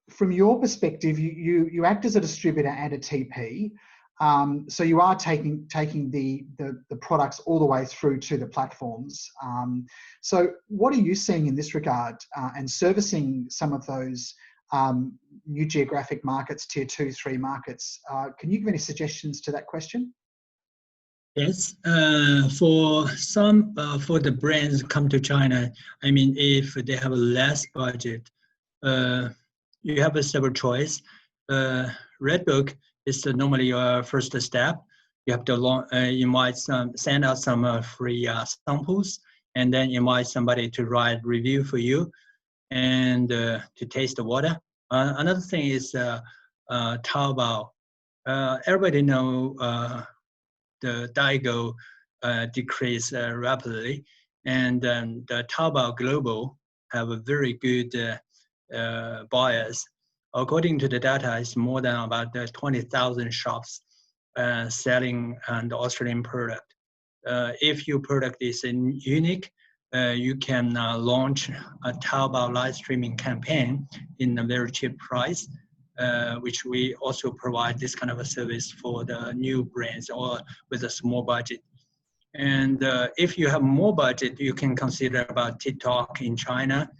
From your perspective, you act as a distributor and a TP, so you are taking the products all the way through to the platforms. So what are you seeing in this regard, and servicing some of those new geographic markets, tier 2, 3 markets? Can you give any suggestions to that question? Yes, for some, for the brands come to China, I mean, if they have a less budget, you have a several choice. Red Book is normally your first step. You have to send out some free samples, and then invite somebody to write review for you, and to taste the water. Another thing is Taobao. Everybody know the Daigou decrease rapidly, and the Taobao Global have a very good buyers. According to the data, it's more than about 20,000 shops selling the Australian product. If your product is unique, you can launch a Taobao live streaming campaign in a very cheap price, which we also provide this kind of a service for the new brands or with a small budget. And if you have more budget, you can consider about TikTok in China.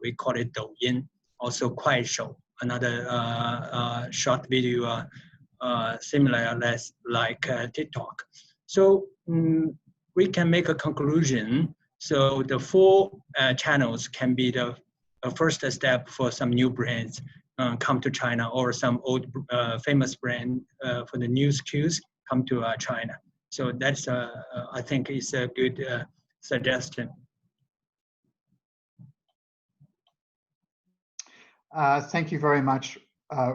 We call it Douyin, also Kuaishou, another short video similar like TikTok. So we can make a conclusion. So the 4 channels can be the first step for some new brands come to China, or some old famous brand for the new SKUs come to China. So that's I think is a good suggestion. Thank you very much,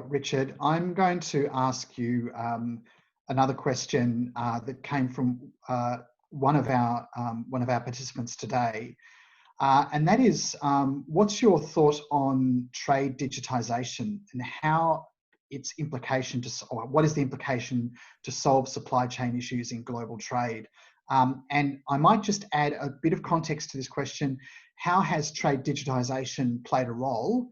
Richard. I'm going to ask you another question that came from one of our participants today, and that is, what's your thought on trade digitization and how its implication or what is the implication to solve supply chain issues in global trade? And I might just add a bit of context to this question. How has trade digitization played a role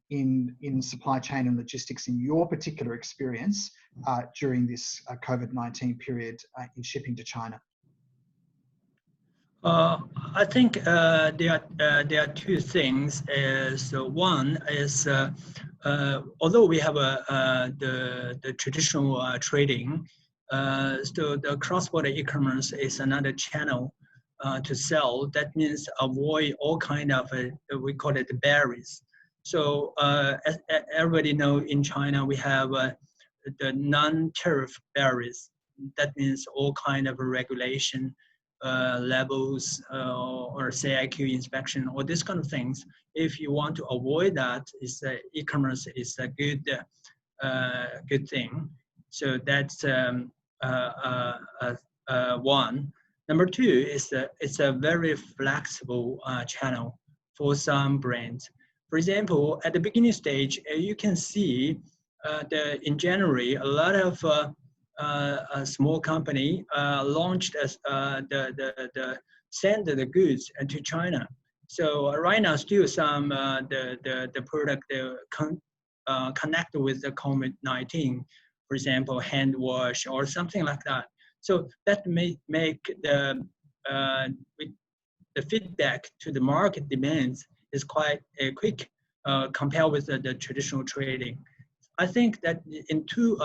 in supply chain and logistics in your particular experience during this COVID-19 period in shipping to China? I think there are 2 things. One is although we have the traditional trading, so the cross-border e-commerce is another channel to sell. That means avoid all kind of we call it barriers. So as everybody know, in China we have the non-tariff barriers. That means all kind of regulation levels or CIQ inspection, or this kind of things. If you want to avoid that, e-commerce is a good thing. So that's one. Number 2 is it's a very flexible channel for some brands. For example, at the beginning stage, you can see in January, a lot of a small company launched send the goods to China. So right now, still some the product connect with the COVID-19, for example, hand wash or something like that. So that may make the feedback to the market demands is quite quick compared with the traditional trading. I think that in 2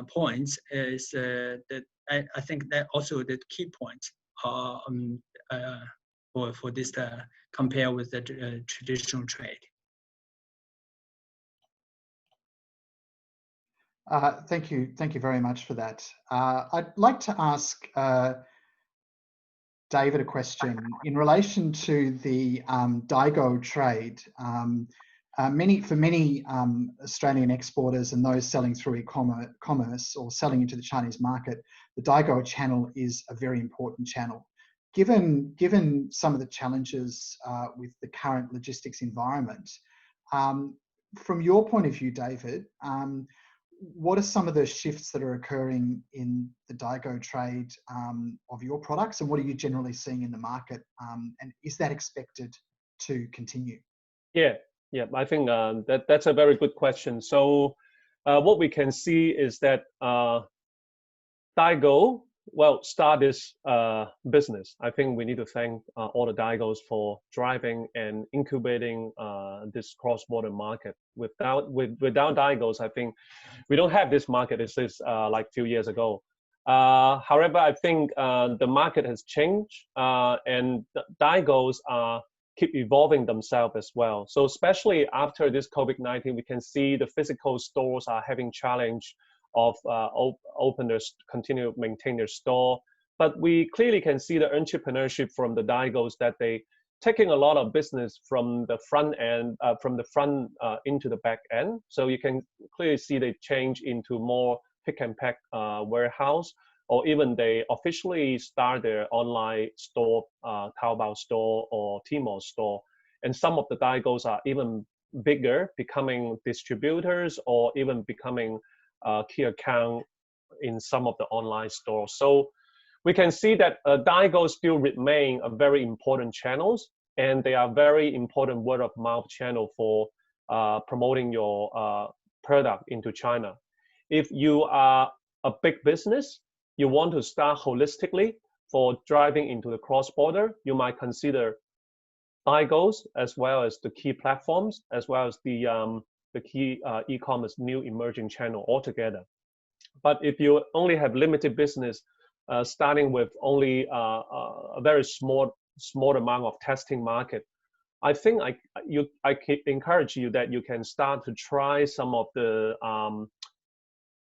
points is that I think that also the key points for this compare with the traditional trade. Thank you very much for that. I'd like to ask David a question in relation to the Daigou trade. For many Australian exporters and those selling through e-commerce or selling into the Chinese market, the Daigou channel is a very important channel. Given some of the challenges with the current logistics environment, from your point of view, David, what are some of the shifts that are occurring in the Daigou trade of your products, and what are you generally seeing in the market, and is that expected to continue? Yeah, I think that's a very good question. So what we can see is that Daigou, well, start this business. I think we need to thank all the Daigous for driving and incubating this cross-border market. Without Daigous, I think we don't have this market as is like a few years ago. However, I think the market has changed, and Daigous keep evolving themselves as well. So especially after this COVID-19, we can see the physical stores are having challenge of continue to maintain their store. But we clearly can see the entrepreneurship from the Daigous, that they taking a lot of business from the front end, into the back end. So you can clearly see they change into more pick and pack warehouse, or even they officially start their online store, Taobao store or Tmall store. And some of the Daigous are even bigger, becoming distributors or even becoming key account in some of the online stores. So we can see that Daigous still remain a very important channels, and they are very important word of mouth channel for promoting your product into China. If you are a big business, you want to start holistically for driving into the cross-border, you might consider Daigous as well as the key platforms, as well as the key e-commerce new emerging channel altogether. But if you only have limited business, starting with only a very small amount of testing market, I think I can encourage you that you can start to try some of the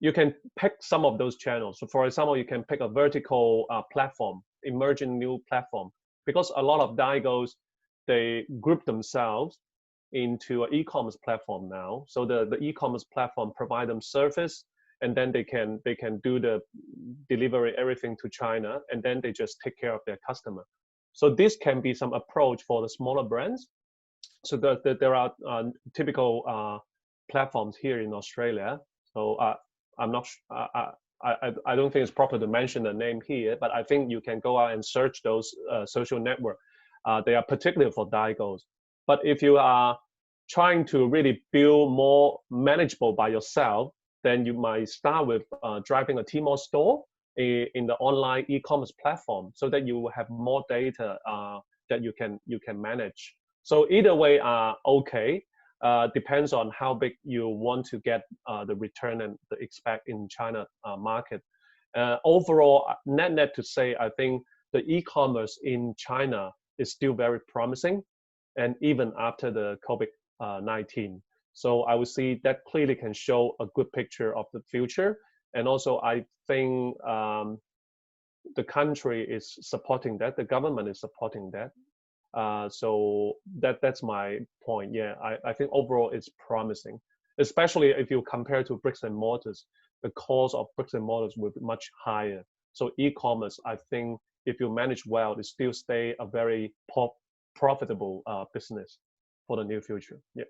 you can pick some of those channels. So for example, you can pick a vertical platform, emerging new platform, because a lot of Daigous, they group themselves into an e-commerce platform now. So the e-commerce platform provide them service, and then they can do the delivery, everything to China, and then they just take care of their customer. So this can be some approach for the smaller brands. So there are typical platforms here in Australia. So I'm not. I don't think it's proper to mention the name here, but I think you can go out and search those social network. They are particularly for Daigous. But if you are trying to really build more manageable by yourself, then you might start with driving a Tmall store in the online e-commerce platform, so that you will have more data that you can manage. So either way are okay. Depends on how big you want to get the return and the expect in China market. Overall, net to say, I think the e-commerce in China is still very promising, and even after the COVID-19. So I would say that clearly can show a good picture of the future. And also, I think the country is supporting that, the government is supporting that. So that's my point. Yeah, I think overall it's promising, especially if you compare to bricks and mortars. The cost of bricks and mortars will be much higher. So e-commerce, I think if you manage well, it still stay a very profitable business for the near future. Yeah.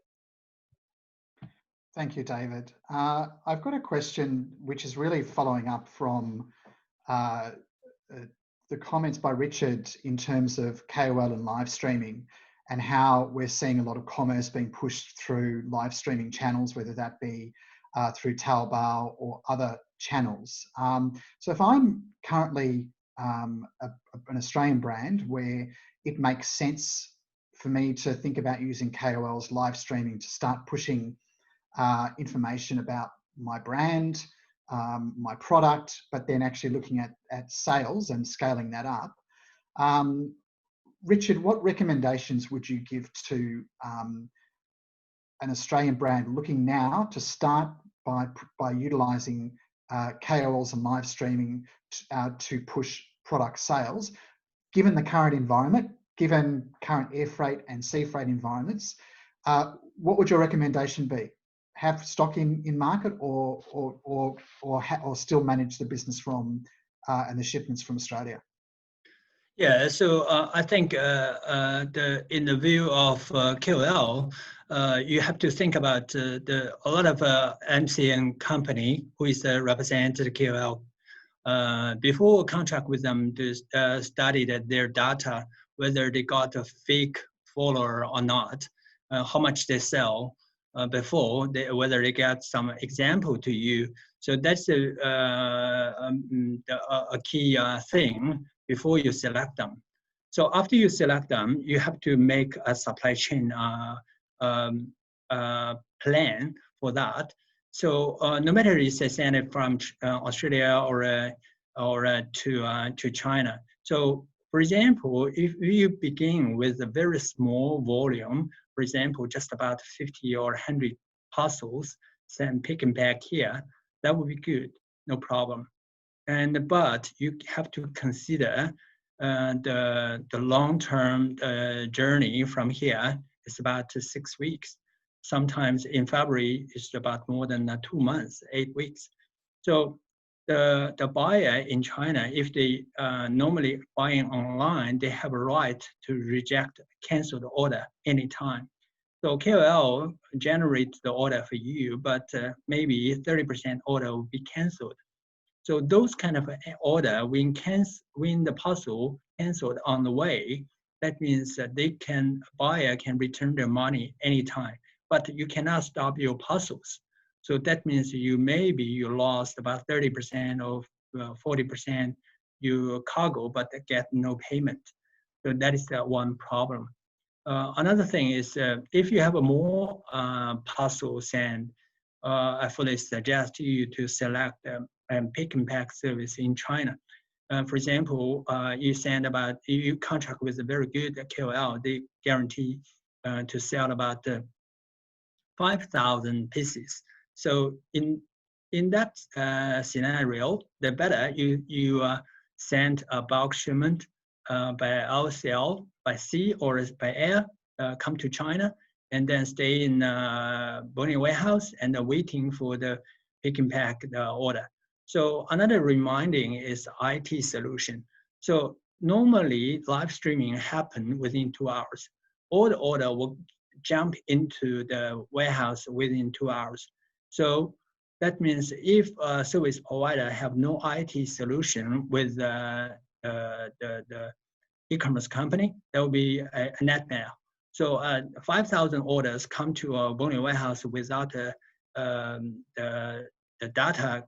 Thank you, David. I've got a question which is really following up from the comments by Richard in terms of KOL and live streaming, and how we're seeing a lot of commerce being pushed through live streaming channels, whether that be through Taobao or other channels. So if I'm currently an Australian brand where it makes sense for me to think about using KOLs live streaming to start pushing information about my brand, my product, but then actually looking at sales and scaling that up. Richard, what recommendations would you give to an Australian brand looking now to start by utilising KOLs and live streaming to push product sales, given the current environment, given current air freight and sea freight environments? what would your recommendation be? Have stock in market, or still manage the business from and the shipments from Australia? Yeah, so I think in the view of KOL, you have to think about a lot of MCN company who is represented KOL. Before contract with them to study their data, whether they got a fake follower or not, how much they sell before, whether they get some example to you. So that's a key thing before you select them. So after you select them, you have to make a supply chain plan for that. So no matter if they send it from Australia or to China. So for example, if you begin with a very small volume, for example, just about 50 or 100 parcels, send pick and pack here, that would be good, no problem. But you have to consider the long-term journey from here is about 6 weeks. Sometimes in February, it's about more than 2 months, 8 weeks. So the buyer in China, if they normally buying online, they have a right to reject, cancel the order anytime. So KOL generates the order for you, but maybe 30% order will be canceled. So those kind of order, when the parcel canceled on the way, that means that buyer can return their money anytime, but you cannot stop your parcels. So that means you lost about 30% or 40% your cargo, but get no payment. So that is one problem. Another thing is if you have more parcels, and I fully suggest you to select pick and pack service in China. For example, you contract with a very good KOL, they guarantee to sell about 5,000 pieces. So in that scenario, the better you send a bulk shipment by LCL, by sea or by air, come to China, and then stay in Bonnie warehouse and waiting for the pick and pack order. So another reminding is IT solution. So normally live streaming happen within 2 hours. All the order will jump into the warehouse within 2 hours. So that means if a service provider have no IT solution with the e-commerce company, that will be a nightmare. So 5,000 orders come to a Bonnie warehouse without the data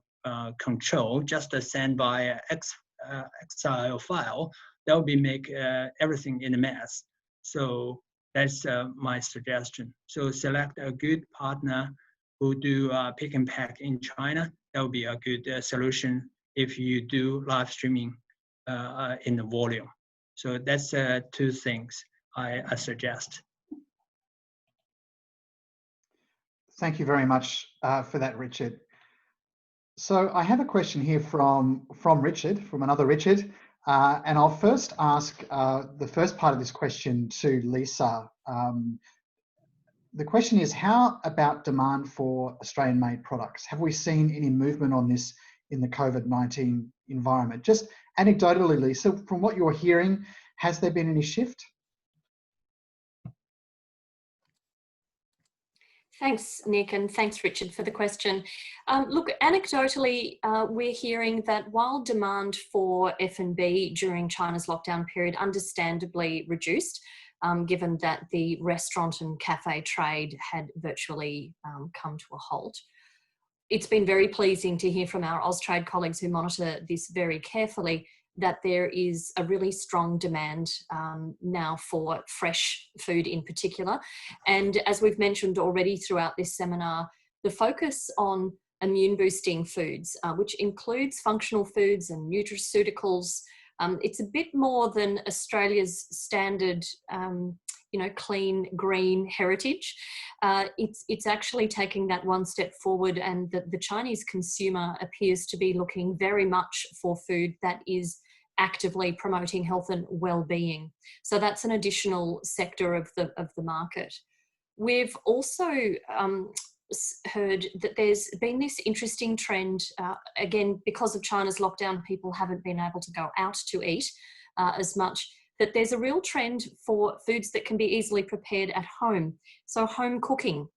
control, just sent by Excel file, that will be make everything in a mess. So that's my suggestion. So select a good partner who do pick and pack in China. That would be a good solution if you do live streaming in the volume. So that's 2 things I suggest. Thank you very much for that, Richard. So I have a question here from Richard, from another Richard, and I'll first ask the first part of this question to Lisa. The question is, how about demand for Australian-made products? Have we seen any movement on this in the COVID-19 environment? Just anecdotally, Lisa, from what you're hearing, has there been any shift? Thanks, Nick, and thanks, Richard, for the question. Look, anecdotally, we're hearing that while demand for F&B during China's lockdown period understandably reduced, given that the restaurant and cafe trade had virtually come to a halt, it's been very pleasing to hear from our Austrade colleagues who monitor this very carefully that there is a really strong demand now for fresh food in particular. And as we've mentioned already throughout this seminar, the focus on immune boosting foods, which includes functional foods and nutraceuticals, it's a bit more than Australia's standard clean green heritage. It's actually taking that one step forward, and the Chinese consumer appears to be looking very much for food that is actively promoting health and well-being. So that's an additional sector of the market. We've also heard that there's been this interesting trend, again, because of China's lockdown, people haven't been able to go out to eat as much, that there's a real trend for foods that can be easily prepared at home. So home cooking,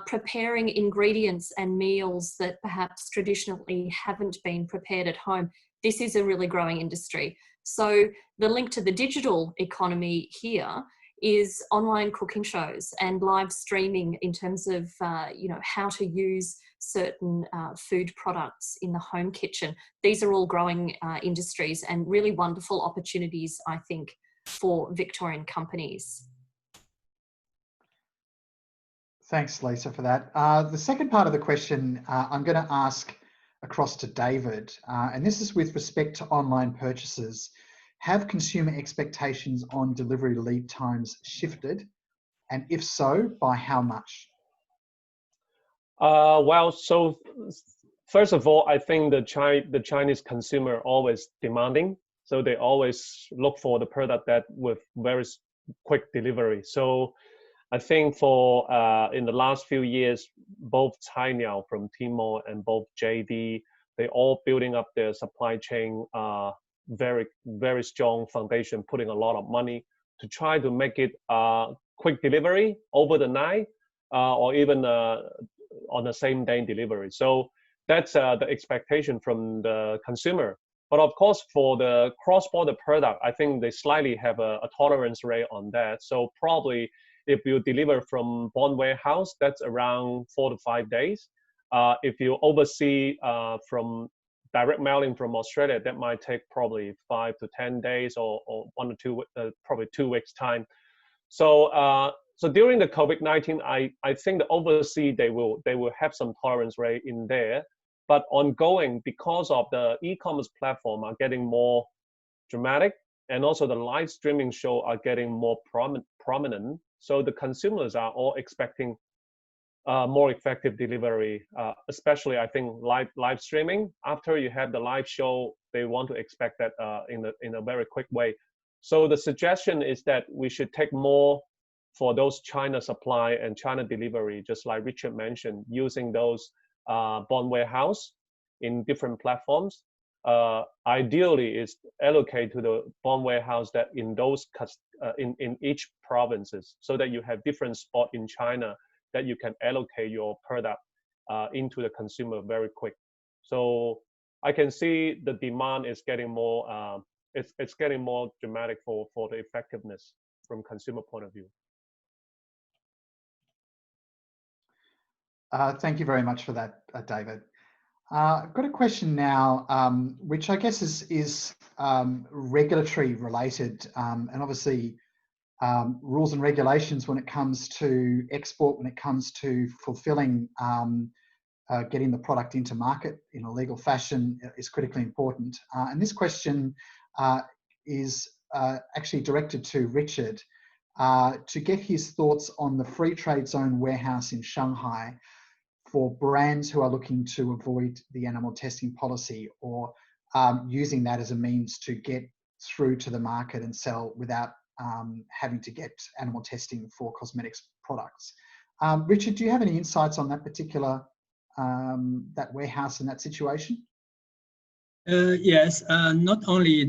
preparing ingredients and meals that perhaps traditionally haven't been prepared at home. This is a really growing industry. So the link to the digital economy here is online cooking shows and live streaming in terms of how to use certain food products in the home kitchen. These are all growing industries and really wonderful opportunities, I think, for Victorian companies. Thanks, Lisa, for that. The second part of the question I'm going to ask across to David, and this is with respect to online purchases. Have consumer expectations on delivery lead times shifted? And if so, by how much? Well, so first of all, I think the Chinese consumer always demanding. So they always look for the product that with very quick delivery. So I think for in the last few years, both Cainiao from Tmall and both JD, they all building up their supply chain very, very strong foundation, putting a lot of money to try to make it quick delivery over the night or even on the same day delivery. So that's the expectation from the consumer. But of course, for the cross-border product, I think they slightly have a tolerance rate on that. So probably if you deliver from bond warehouse, that's around 4 to 5 days. If you oversee from direct mailing from Australia, that might take probably 5 to 10 days or 1 or 2, probably 2 weeks time. So so during the COVID-19, I think the overseas they will have some tolerance rate in there, but ongoing because of the e-commerce platform are getting more dramatic, and also the live streaming show are getting more prominent. So the consumers are all expecting more effective delivery, especially I think live streaming. After you have the live show, they want to expect that in a very quick way. So the suggestion is that we should take more for those China supply and China delivery, just like Richard mentioned, using those bond warehouse in different platforms. Ideally is allocate to the bond warehouse that in those in each provinces, so that you have different spot in China that you can allocate your product into the consumer very quick. So I can see the demand is getting more, it's getting more dramatic for the effectiveness from consumer point of view. Thank you very much for that, David. I've got a question now, which I guess is regulatory related, and obviously rules and regulations when it comes to export, when it comes to fulfilling, getting the product into market in a legal fashion is critically important. And this question is actually directed to Richard to get his thoughts on the free trade zone warehouse in Shanghai for brands who are looking to avoid the animal testing policy, or using that as a means to get through to the market and sell without having to get animal testing for cosmetics products. Richard, do you have any insights on that particular, that warehouse in that situation? Yes, not only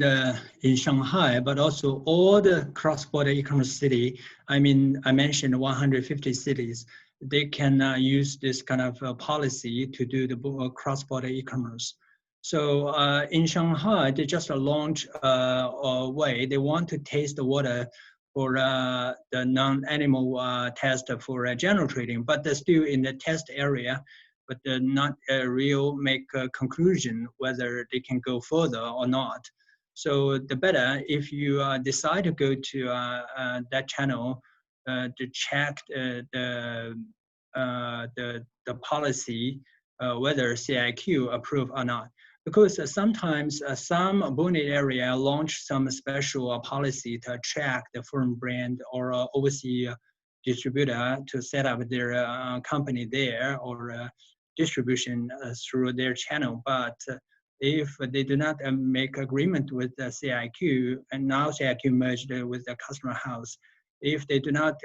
in Shanghai, but also all the cross-border e-commerce city. I mean, I mentioned 150 cities. They can use this kind of policy to do the cross-border e-commerce. So in Shanghai, they just launched a way. They want to taste the water for the non-animal test for general trading, but they're still in the test area, but not a real make a conclusion whether they can go further or not. So the better if you decide to go to that channel to check the policy, whether CIQ approve or not. Because sometimes some bonnet area launch some special policy to attract the foreign brand or overseas distributor to set up their company there, or distribution through their channel. But if they do not make agreement with the CIQ, and now CIQ merged with the customer house, if they do not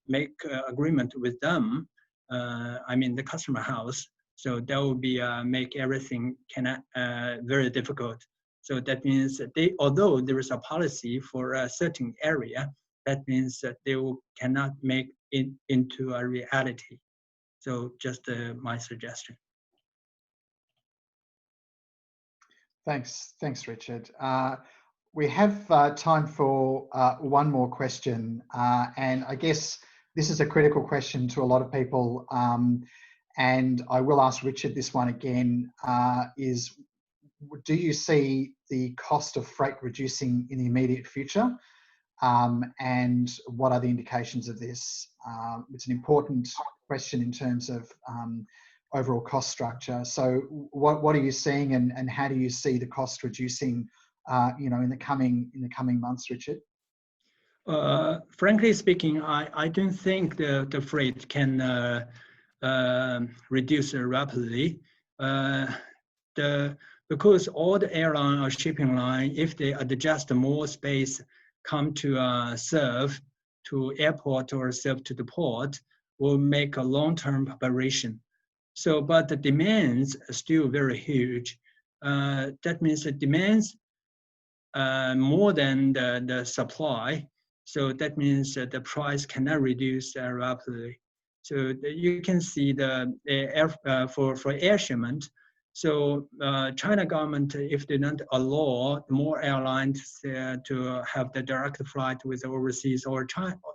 make agreement with them. I mean the customer house. So that will be make everything very difficult. So that means that although there is a policy for a certain area, that means that they cannot make it into a reality. So just my suggestion. Thanks, Richard. We have time for one more question, and I guess this is a critical question to a lot of people, and I will ask Richard this one again, is do you see the cost of freight reducing in the immediate future? And what are the indications of this? It's an important question in terms of overall cost structure. So what are you seeing, and how do you see the cost reducing in the coming months, Richard? Frankly speaking, I don't think the freight can reduce rapidly. Because all the airline or shipping line, if they adjust more space, come to serve to airport or serve to the port, will make a long-term preparation. So, but the demands are still very huge. That means the demands more than the supply. So that means that the price cannot reduce rapidly. So you can see for air shipment. So China government, if they don't allow more airlines to have the direct flight with overseas, or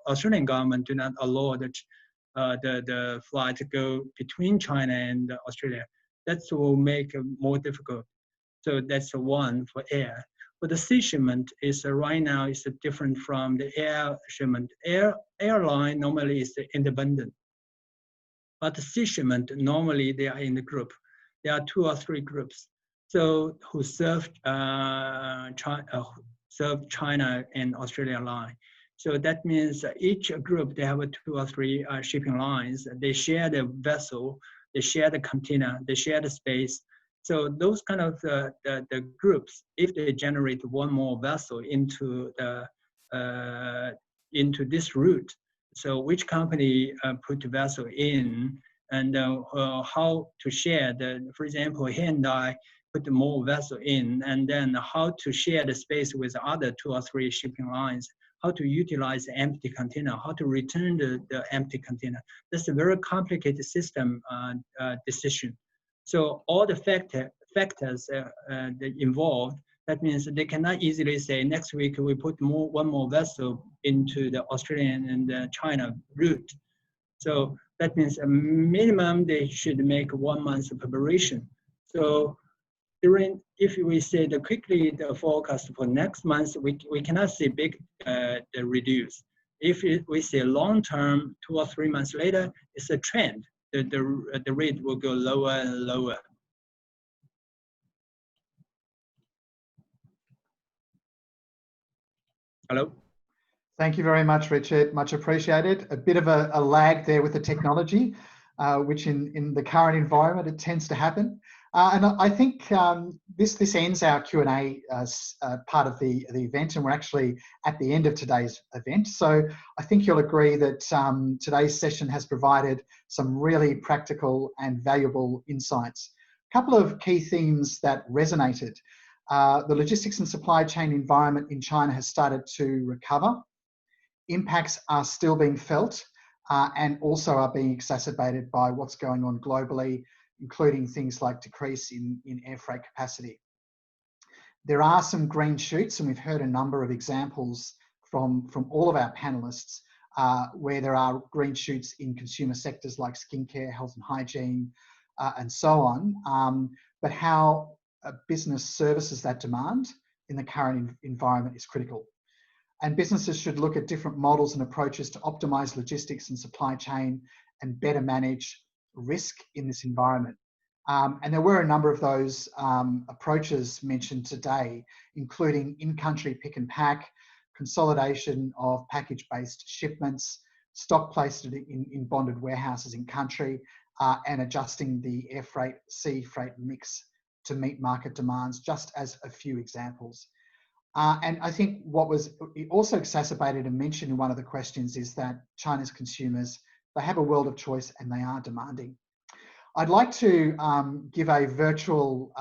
Australian government do not allow the flight to go between China and Australia, that will make it more difficult. So that's one for air. But the sea shipment is right now is different from the air shipment. Airline normally is independent, but the sea shipment normally they are in the group. There are 2 or 3 groups, so who serve China and Australia line. So that means each group they have 2 or 3 shipping lines. They share the vessel, they share the container, they share the space. So those kind of the groups, if they generate one more vessel into this route, so which company put the vessel in, and how to share for example, Hyundai put more vessel in, and then how to share the space with other 2 or 3 shipping lines, how to utilize the empty container, how to return the empty container. That's a very complicated system decision. So all the factors involved, that means they cannot easily say next week we put one more vessel into the Australian and China route. So that means a minimum they should make 1 month of preparation. So if we say quickly the forecast for next month, we cannot see big the reduce. If we say long term, 2 or 3 months later, it's a trend. The rate will go lower and lower. Hello? Thank you very much, Richard. Much appreciated. A bit of a lag there with the technology, which in the current environment, it tends to happen. And I think this ends our Q&A part of the event, and we're actually at the end of today's event. So I think you'll agree that today's session has provided some really practical and valuable insights. A couple of key themes that resonated. The logistics and supply chain environment in China has started to recover. Impacts are still being felt and also are being exacerbated by what's going on globally, including things like decrease in air freight capacity. There are some green shoots, and we've heard a number of examples from all of our panelists where there are green shoots in consumer sectors like skincare, health and hygiene, and so on. But how a business services that demand in the current environment is critical. And businesses should look at different models and approaches to optimize logistics and supply chain and better manage risk in this environment. And there were a number of those approaches mentioned today, including in-country pick and pack, consolidation of package-based shipments, stock placed in bonded warehouses in country, and adjusting the air freight, sea freight mix to meet market demands, just as a few examples. And I think what was also exacerbated and mentioned in one of the questions is that China's consumers, they have a world of choice and they are demanding. I'd like to give a virtual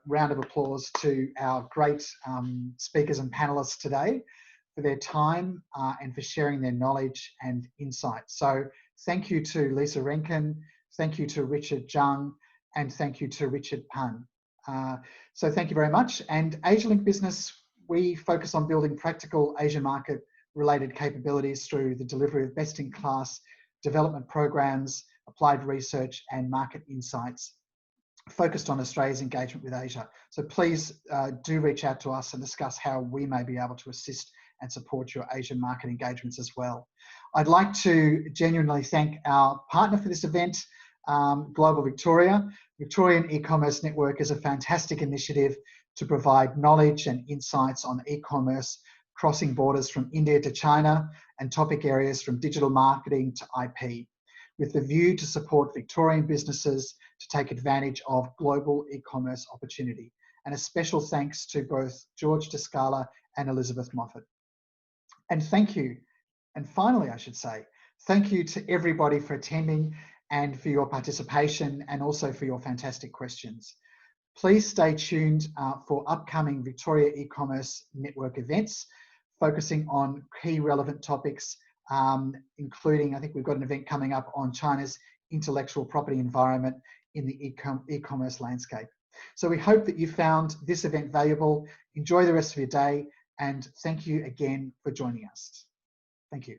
round of applause to our great speakers and panelists today for their time and for sharing their knowledge and insight. So thank you to Lisa Rankin, thank you to Richard Zhang, and thank you to Richard Pan. So thank you very much. And Asialink Business, we focus on building practical Asia market related capabilities through the delivery of best-in-class development programs, applied research and market insights focused on Australia's engagement with Asia. So please do reach out to us and discuss how we may be able to assist and support your Asian market engagements as well. I'd like to genuinely thank our partner for this event, Global Victoria. Victorian e-commerce network is a fantastic initiative to provide knowledge and insights on e-commerce crossing borders from India to China and topic areas from digital marketing to IP, with the view to support Victorian businesses to take advantage of global e-commerce opportunity. And a special thanks to both George Descala and Elizabeth Moffat. And thank you, and finally I should say, thank you to everybody for attending and for your participation and also for your fantastic questions. Please stay tuned for upcoming Victoria e-commerce network events, focusing on key relevant topics, including, I think we've got an event coming up on China's intellectual property environment in the e-commerce landscape. So we hope that you found this event valuable. Enjoy the rest of your day, and thank you again for joining us. Thank you.